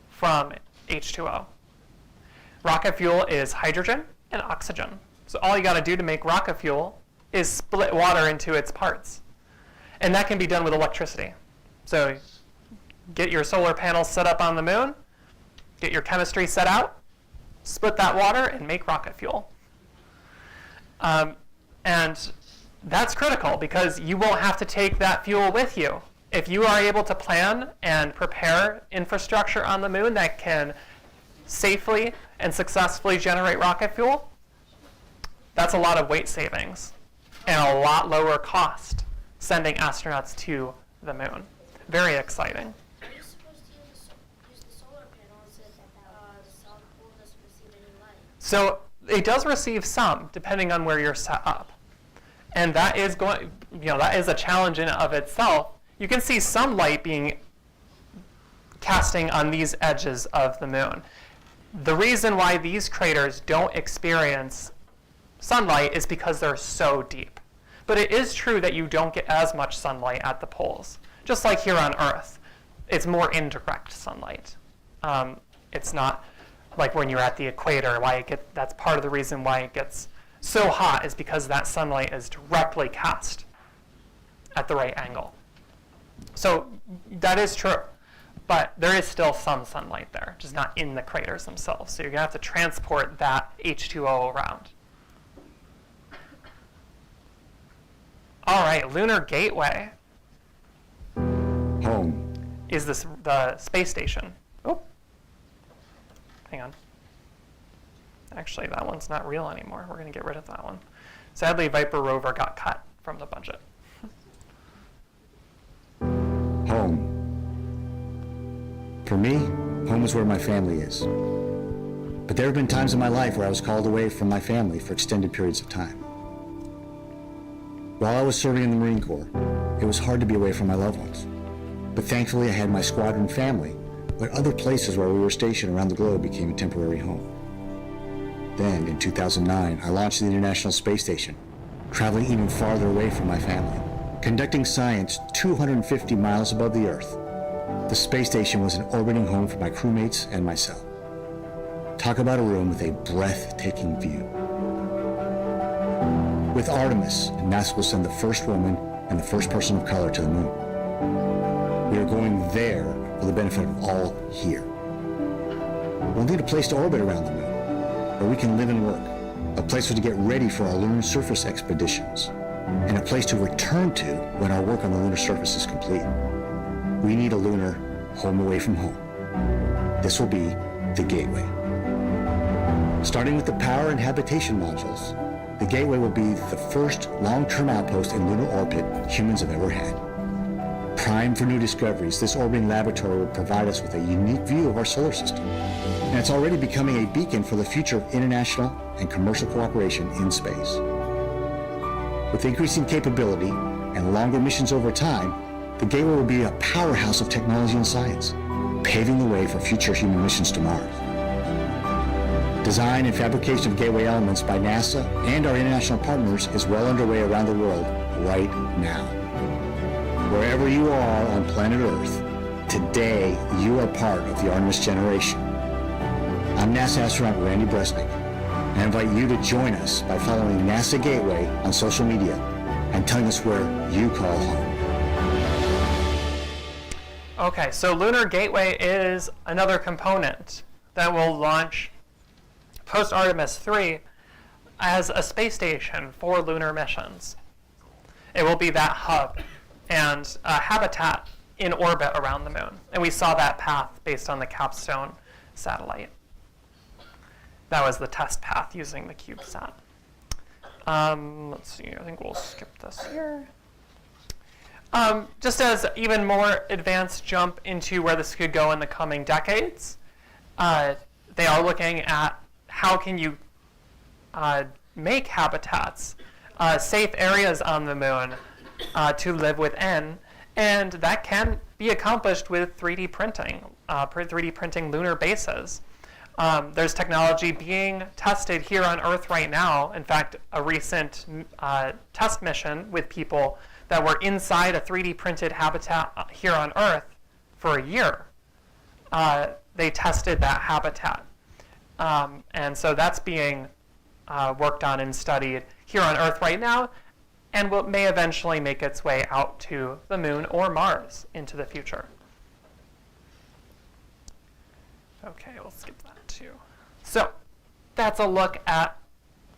from H2O. Rocket fuel is hydrogen and oxygen. So all you got to do to make rocket fuel is split water into its parts. And that can be done with electricity. So get your solar panels set up on the moon, get your chemistry set out, split that water, and make rocket fuel. And that's critical because you won't have to take that fuel with you. If you are able to plan and prepare infrastructure on the moon that can safely and successfully generate rocket fuel, that's a lot of weight savings and a lot lower cost sending astronauts to the moon. Very exciting. Are you supposed to use the solar panels if the South Pole doesn't receive any light? So it does receive some, depending on where you're set up. And that is that is a challenge in and of itself. You can see some light being casting on these edges of the moon. The reason why these craters don't experience sunlight is because they're so deep. But it is true that you don't get as much sunlight at the poles. Just like here on Earth, it's more indirect sunlight. It's not like when you're at the equator. That's part of the reason why it gets so hot is because that sunlight is directly cast at the right angle. So that is true, but there is still some sunlight there, just not in the craters themselves. So you're gonna have to transport that H2O around. All right, Lunar Gateway. Home. Is the space station. Oh, hang on. Actually, that one's not real anymore. We're gonna get rid of that one. Sadly, Viper rover got cut from the budget. Home. For me, home is where my family is. But there have been times in my life where I was called away from my family for extended periods of time. While I was serving in the Marine Corps, it was hard to be away from my loved ones. But thankfully, I had my squadron family, but other places where we were stationed around the globe became a temporary home. Then, in 2009, I launched the International Space Station, traveling even farther away from my family. Conducting science 250 miles above the Earth, the space station was an orbiting home for my crewmates and myself. Talk about a room with a breathtaking view. With Artemis, NASA will send the first woman and the first person of color to the moon. We are going there for the benefit of all here. We'll need a place to orbit around the moon, where we can live and work, a place to get ready for our lunar surface expeditions, and a place to return to when our work on the lunar surface is complete. We need a lunar home away from home. This will be the Gateway. Starting with the power and habitation modules, the Gateway will be the first long-term outpost in lunar orbit humans have ever had. Primed for new discoveries, this orbiting laboratory will provide us with a unique view of our solar system. And it's already becoming a beacon for the future of international and commercial cooperation in space. With increasing capability and longer missions over time, the Gateway will be a powerhouse of technology and science, paving the way for future human missions to Mars. Design and fabrication of Gateway elements by NASA and our international partners is well underway around the world right now. Wherever you are on planet Earth, today you are part of the Artemis generation. I'm NASA astronaut Randy Bresnik, and I invite you to join us by following NASA Gateway on social media and telling us where you call home. Okay, so Lunar Gateway is another component that will launch post-Artemis 3 as a space station for lunar missions. It will be that hub and a habitat in orbit around the moon. And we saw that path based on the Capstone satellite. That was the test path using the CubeSat. Let's see, I think we'll skip this here. Just as even more advanced jump into where this could go in the coming decades, they are looking at how can you make habitats, safe areas on the moon to live within, and that can be accomplished with 3D printing, 3D printing lunar bases. There's technology being tested here on Earth right now. In fact, a recent test mission with people that were inside a 3D printed habitat here on Earth for a year. They tested that habitat. And so that's being worked on and studied here on Earth right now, and may eventually make its way out to the moon or Mars into the future. Okay, we'll skip that too. So that's a look at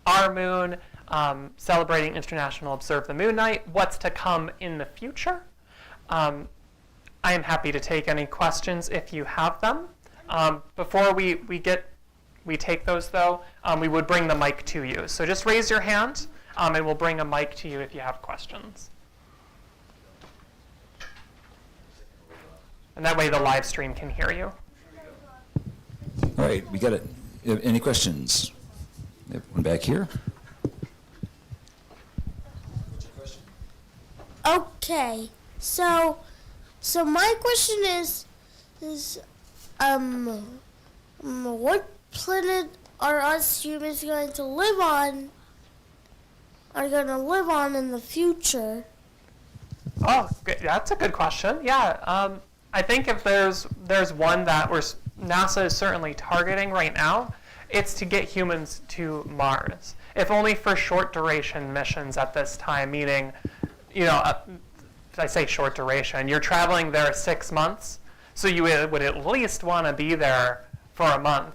our moon, celebrating International Observe the Moon Night. What's to come in the future? I am happy to take any questions if you have them. Before we take those though, we would bring the mic to you. So just raise your hand, and we'll bring a mic to you if you have questions. And that way the live stream can hear you. All right, we got it. Any questions? We have one back here. Okay, so my question is what planet are us humans going to live on? Are going to live on in the future? Oh, that's a good question. Yeah, I think if there's one that NASA is certainly targeting right now, it's to get humans to Mars. If only for short duration missions at this time, meaning, I say short duration, you're traveling there 6 months, so you would at least want to be there for a month.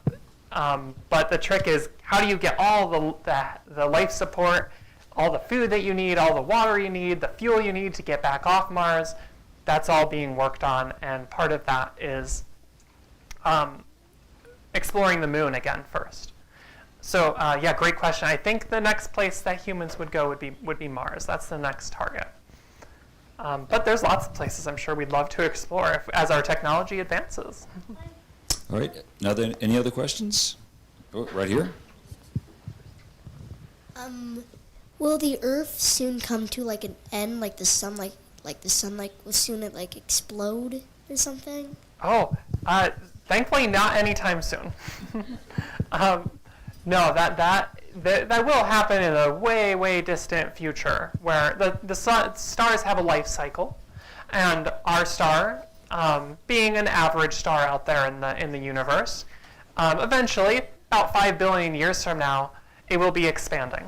But the trick is, how do you get all the life support, all the food that you need, all the water you need, the fuel you need to get back off Mars? That's all being worked on, and part of that is exploring the moon again first. So yeah, great question. I think the next place that humans would go would be Mars. That's the next target. But there's lots of places I'm sure we'd love to explore as our technology advances. All right. Now then, any other questions? Oh, right here. Will the Earth soon come to like an end, like the sun, will soon explode or something? Oh, thankfully not anytime soon. No, that will happen in a way, way distant future, where the stars have a life cycle, and our star, being an average star out there in the universe, eventually, about 5 billion years from now, it will be expanding.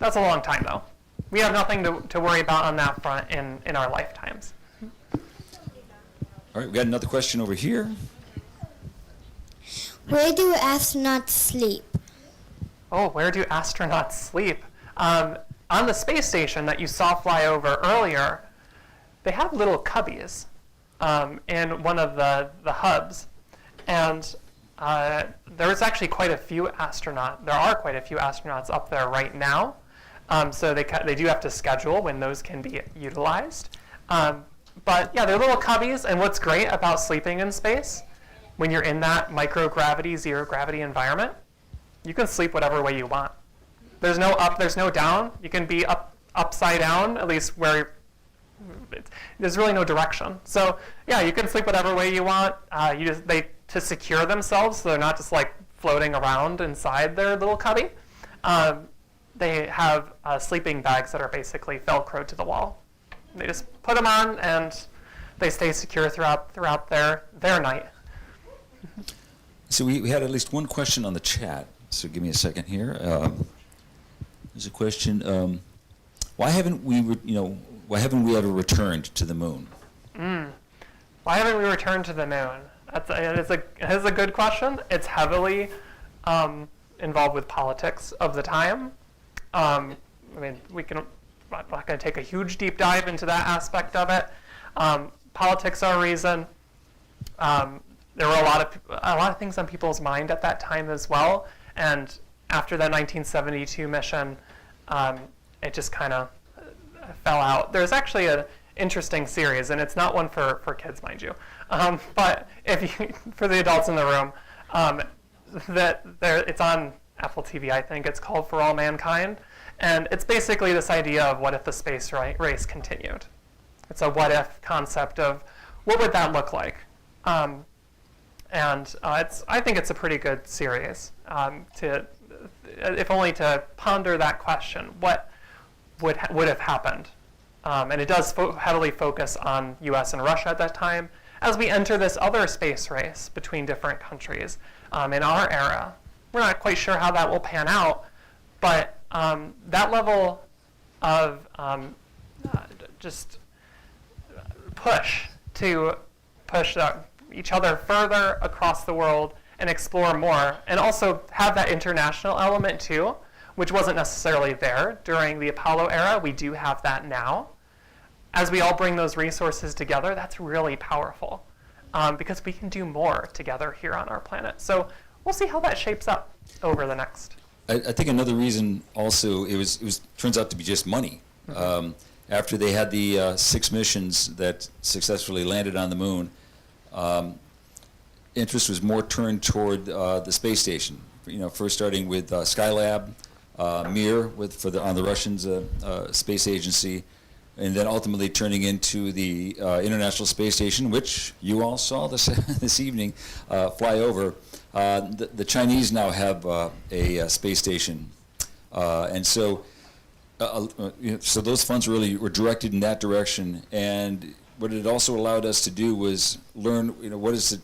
That's a long time, though. We have nothing to worry about on that front in our lifetimes. All right, we got another question over here. Where do astronauts sleep? Oh, where do astronauts sleep? On the space station that you saw fly over earlier, they have little cubbies in one of the hubs. And there are quite a few astronauts up there right now. So they do have to schedule when those can be utilized. But yeah, they're little cubbies. And what's great about sleeping in space, when you're in that microgravity, zero gravity environment, you can sleep whatever way you want. There's no up, there's no down. You can be upside down, at least where there's really no direction. So yeah, you can sleep whatever way you want. To secure themselves, so they're not just like floating around inside their little cubby. They have sleeping bags that are basically Velcroed to the wall. They just put them on and they stay secure throughout their night. So we had at least one question on the chat. So give me a second here. There's a question. Why haven't we ever returned to the moon? Why haven't we returned to the moon? It's a good question. It's heavily involved with politics of the time. I'm not going to take a huge deep dive into that aspect of it. Politics are a reason. There were a lot of things on people's mind at that time as well. And after that 1972 mission, it just kind of fell out. There's actually an interesting series, and it's not one for kids, mind you. But for the adults in the room, it's on Apple TV, I think. It's called For All Mankind. And it's basically this idea of what if the space race continued. It's a what if concept of what would that look like. I think it's a pretty good series if only to ponder that question. What would have happened? And it does heavily focus on U.S. and Russia at that time as we enter this other space race between different countries in our era. We're not quite sure how that will pan out, but that level of just push to push each other further across the world and explore more, and also have that international element too, which wasn't necessarily there during the Apollo era. We do have that now. As we all bring those resources together, that's really powerful because we can do more together here on our planet. So we'll see how that shapes up over the next. I think another reason also it was turns out to be just money. After they had the 6 missions that successfully landed on the moon, interest was more turned toward the space station. First starting with Skylab, Mir on the Russians' space agency, and then ultimately turning into the International Space Station, which you all saw this evening fly over. The Chinese now have a space station, and so those funds really were directed in that direction. And what it also allowed us to do was learn, what is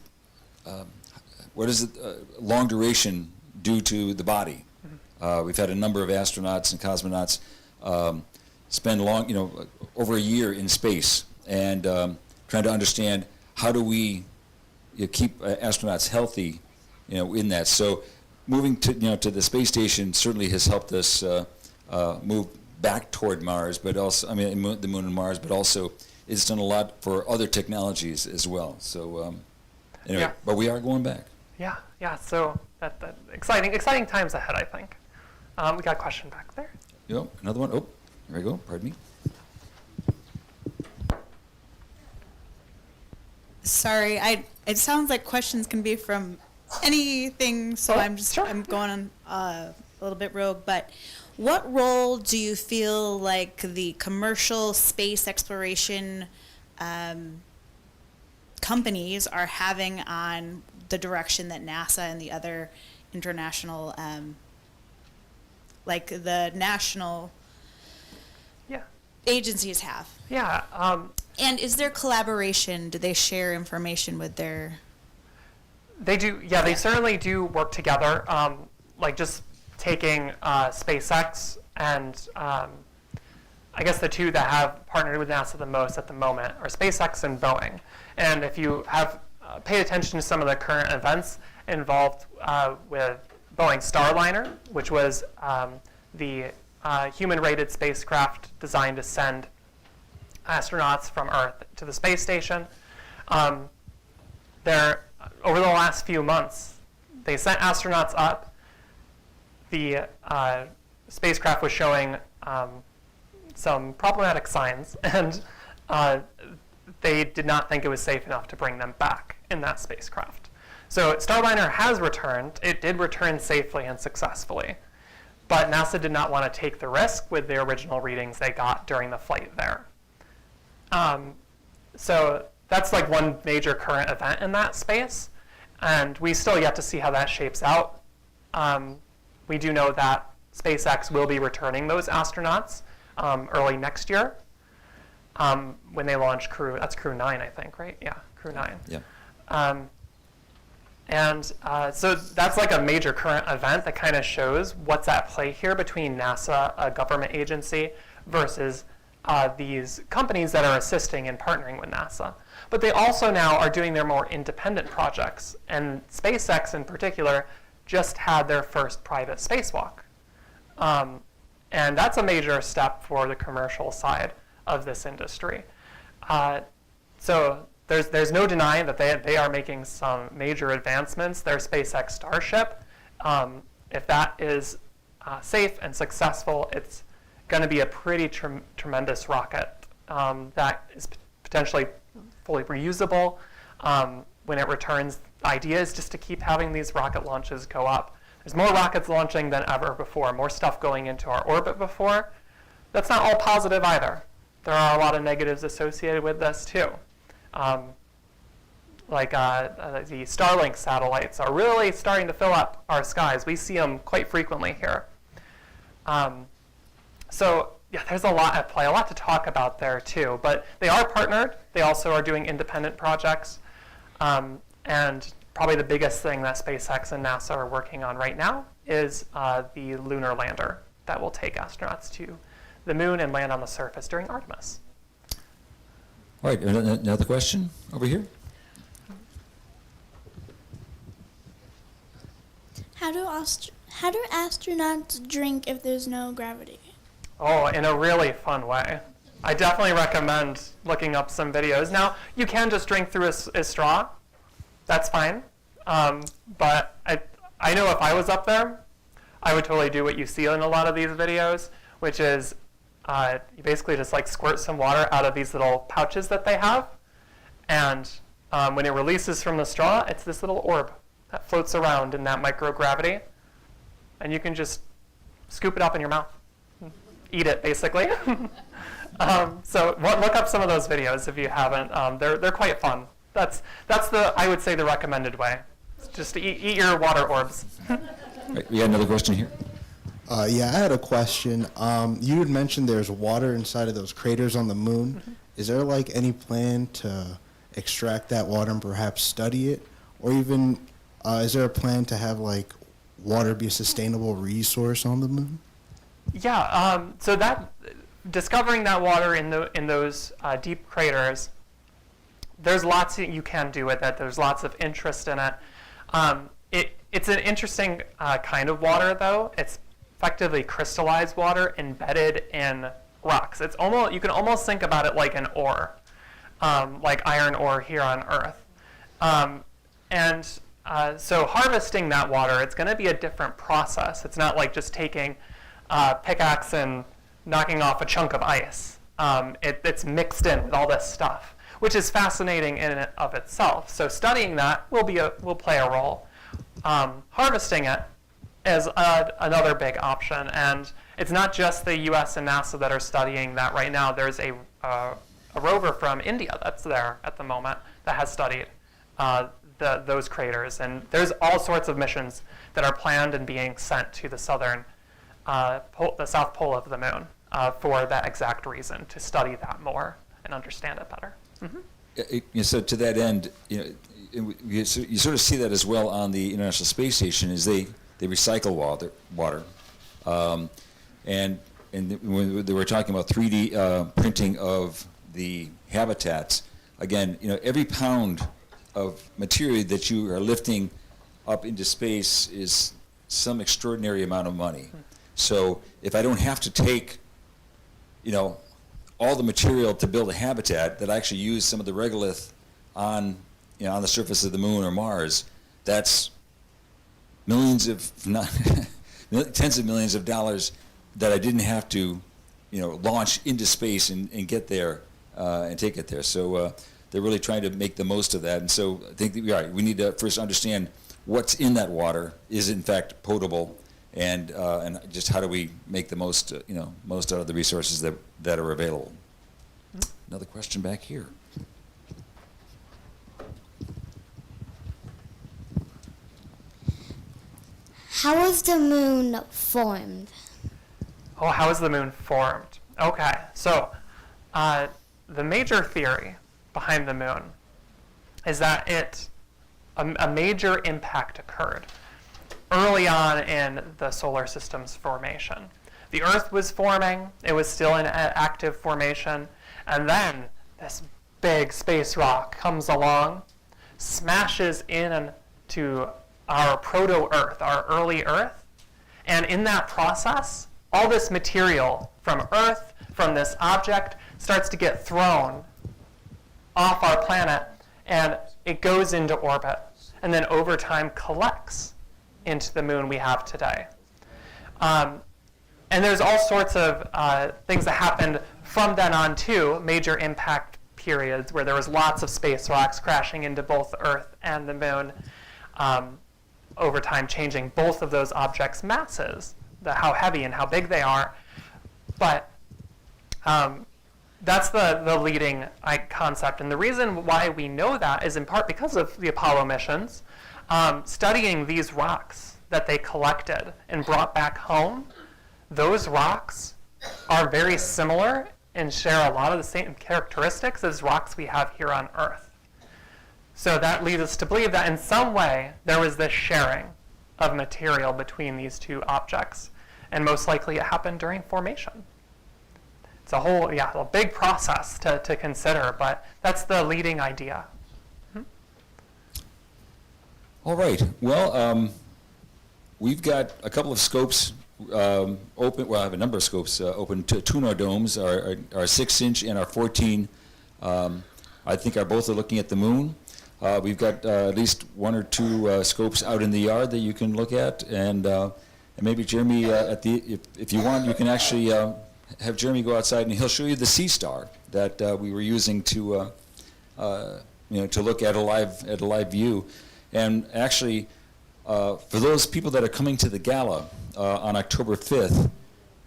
long duration do to the body. We've had a number of astronauts and cosmonauts spend over a year in space and trying to understand how do we keep astronauts healthy, in that. So moving to the space station certainly has helped us move back toward Mars, but also the moon and Mars, but also it's done a lot for other technologies as well. So anyway, Yeah. But we are going back. Yeah. So that exciting times ahead, I think. We got a question back there. Another one. Oh, there we go. Pardon me. Sorry, it sounds like questions can be from anything, so I'm going on a little bit rogue, but what role do you feel like the commercial space exploration companies are having on the direction that NASA and the other international, like the national agencies have? Yeah. And is there collaboration? Do they share information with their... They do, yeah, they certainly do work together. Like just taking SpaceX And I guess the two that have partnered with NASA the most at the moment are SpaceX and Boeing. And if you have paid attention to some of the current events involved with Boeing Starliner, which was the human-rated spacecraft designed to send astronauts from Earth to the space station, over the last few months, they sent astronauts up. The spacecraft was showing some problematic signs, and they did not think it was safe enough to bring them back in that spacecraft. So Starliner has returned. It did return safely and successfully, but NASA did not want to take the risk with the original readings they got during the flight there. So that's like one major current event in that space, and we still yet to see how that shapes out. We do know that SpaceX will be returning those astronauts early next year when they launch that's Crew 9, I think, right? Yeah, Crew 9. Yeah. So that's like a major current event that kind of shows what's at play here between NASA, a government agency, versus these companies that are assisting and partnering with NASA. But they also now are doing their more independent projects. And SpaceX in particular just had their first private spacewalk. And that's a major step for the commercial side of this industry. So there's no denying that they are making some major advancements. Their SpaceX Starship, if that is safe and successful, it's going to be a pretty tremendous rocket that is potentially fully reusable. When it returns, the idea is just to keep having these rocket launches go up. There's more rockets launching than ever before, more stuff going into our orbit before. That's not all positive either. There are a lot of negatives associated with this too. The Starlink satellites are really starting to fill up our skies. We see them quite frequently here. So yeah, there's a lot at play, a lot to talk about there too. But they are partnered. They also are doing independent projects. And probably the biggest thing that SpaceX and NASA are working on right now is the lunar lander that will take astronauts to the moon and land on the surface during Artemis. All right, another question over here. How do astronauts drink if there's no gravity? Oh, in a really fun way. I definitely recommend looking up some videos. Now, you can just drink through a straw. That's fine. But I know if I was up there, I would totally do what you see in a lot of these videos, which is you basically just like squirt some water out of these little pouches that they have. And when it releases from the straw, it's this little orb that floats around in that microgravity. And you can just scoop it up in your mouth. Eat it, basically. So look up some of those videos if you haven't. They're quite fun. That's I would say the recommended way. Just to eat your water orbs. Right, we got another question here. Yeah, I had a question. You had mentioned there's water inside of those craters on the moon. Mm-hmm. Is there like any plan to extract that water and perhaps study it? Or even is there a plan to have like water be a sustainable resource on the moon? Yeah, so that discovering that water in those deep craters, there's lots that you can do with it. There's lots of interest in it. It's an interesting kind of water, though. It's effectively crystallized water embedded in rocks. It's almost, you can almost think about it like an ore, like iron ore here on Earth. So harvesting that water, it's going to be a different process. It's not like just taking a pickaxe and knocking off a chunk of ice. It's mixed in with all this stuff, which is fascinating in and of itself. So studying that will play a role. Harvesting it is another big option, and it's not just the U.S. and NASA that are studying that right now. There's a rover from India that's there at the moment that has studied those craters, and there's all sorts of missions that are planned and being sent to the south pole of the moon for that exact reason, to study that more and understand it better. Mm-hmm. So to that end, you sort of see that as well on the International Space Station, is they recycle water. And when they were talking about 3D printing of the habitats, again, every pound of material that you are lifting up into space is some extraordinary amount of money. So if I don't have to take, all the material to build a habitat, that I actually use some of the regolith on the surface of the moon or Mars, that's millions of, tens of millions of dollars that I didn't have to, launch into space and get there and take it there. So they're really trying to make the most of that. And so I think that we need to first understand what's in that water. Is it in fact potable? And just how do we make the most, most out of the resources that are available? Another question back here. How was the moon formed? Oh, how is the moon formed? Okay, so the major theory behind the moon is that a major impact occurred early on in the solar system's formation. The Earth was forming, it was still in active formation, and then this big space rock comes along, smashes into our proto-Earth, our early Earth, and in that process, all this material from Earth, from this object, starts to get thrown off our planet, and it goes into orbit, and then over time collects into the moon we have today. And there's all sorts of things that happened from then on too, major impact periods where there was lots of space rocks crashing into both Earth and the moon, over time changing both of those objects' masses, how heavy and how big they are. But that's the leading concept. And the reason why we know that is in part because of the Apollo missions. Studying these rocks that they collected and brought back home, those rocks are very similar and share a lot of the same characteristics as rocks we have here on Earth. So that leads us to believe that in some way there was this sharing of material between these two objects, and most likely it happened during formation. It's a big process to consider, but that's the leading idea. All right. Well, we've got a couple of scopes open. Well, I have a number of scopes open. Two domes, our 6-inch and our 14. I think are both looking at the moon. We've got at least one or two scopes out in the yard that you can look at, and maybe Jeremy, if you want, you can actually have Jeremy go outside and he'll show you the sea star that we were using to look at a live view. And actually, for those people that are coming to the gala on October 5th,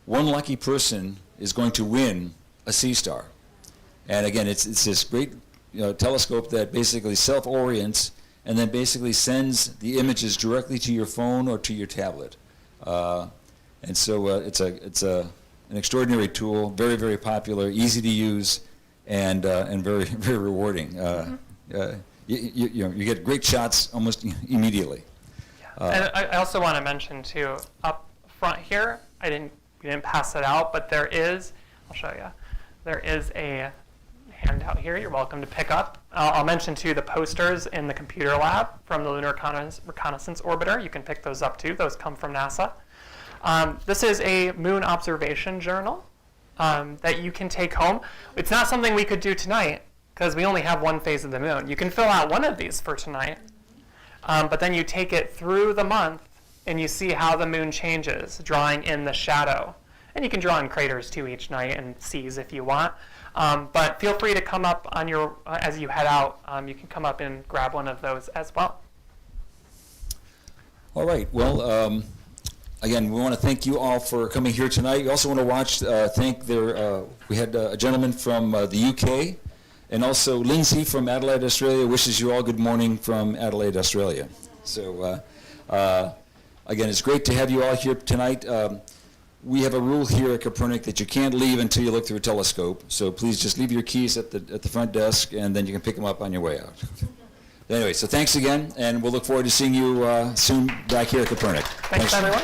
one lucky person is going to win a sea star. And again, it's this great telescope that basically self-orients and then basically sends the images directly to your phone or to your tablet. And so it's an extraordinary tool, very, very popular, easy to use, and very, very rewarding. You get great shots almost immediately. And I also want to mention too, up front here, we didn't pass it out, but I'll show you. There is a handout here you're welcome to pick up. I'll mention too the posters in the computer lab from the Lunar Reconnaissance Orbiter. You can pick those up too. Those come from NASA. This is a moon observation journal that you can take home. It's not something we could do tonight because we only have one phase of the moon. You can fill out one of these for tonight, but then you take it through the month and you see how the moon changes, drawing in the shadow. And you can draw in craters too each night and seas if you want. But feel free to come up on as you head out. You can come up and grab one of those as well. All right. Well, again, we want to thank you all for coming here tonight. We also want to we had a gentleman from the UK, and also Lindsay from Adelaide, Australia, wishes you all good morning from Adelaide, Australia. So again, it's great to have you all here tonight. We have a rule here at Kopernik that you can't leave until you look through a telescope. So please just leave your keys at the front desk, and then you can pick them up on your way out. Anyway, so thanks again, and we'll look forward to seeing you soon back here at Kopernik. Thanks everyone.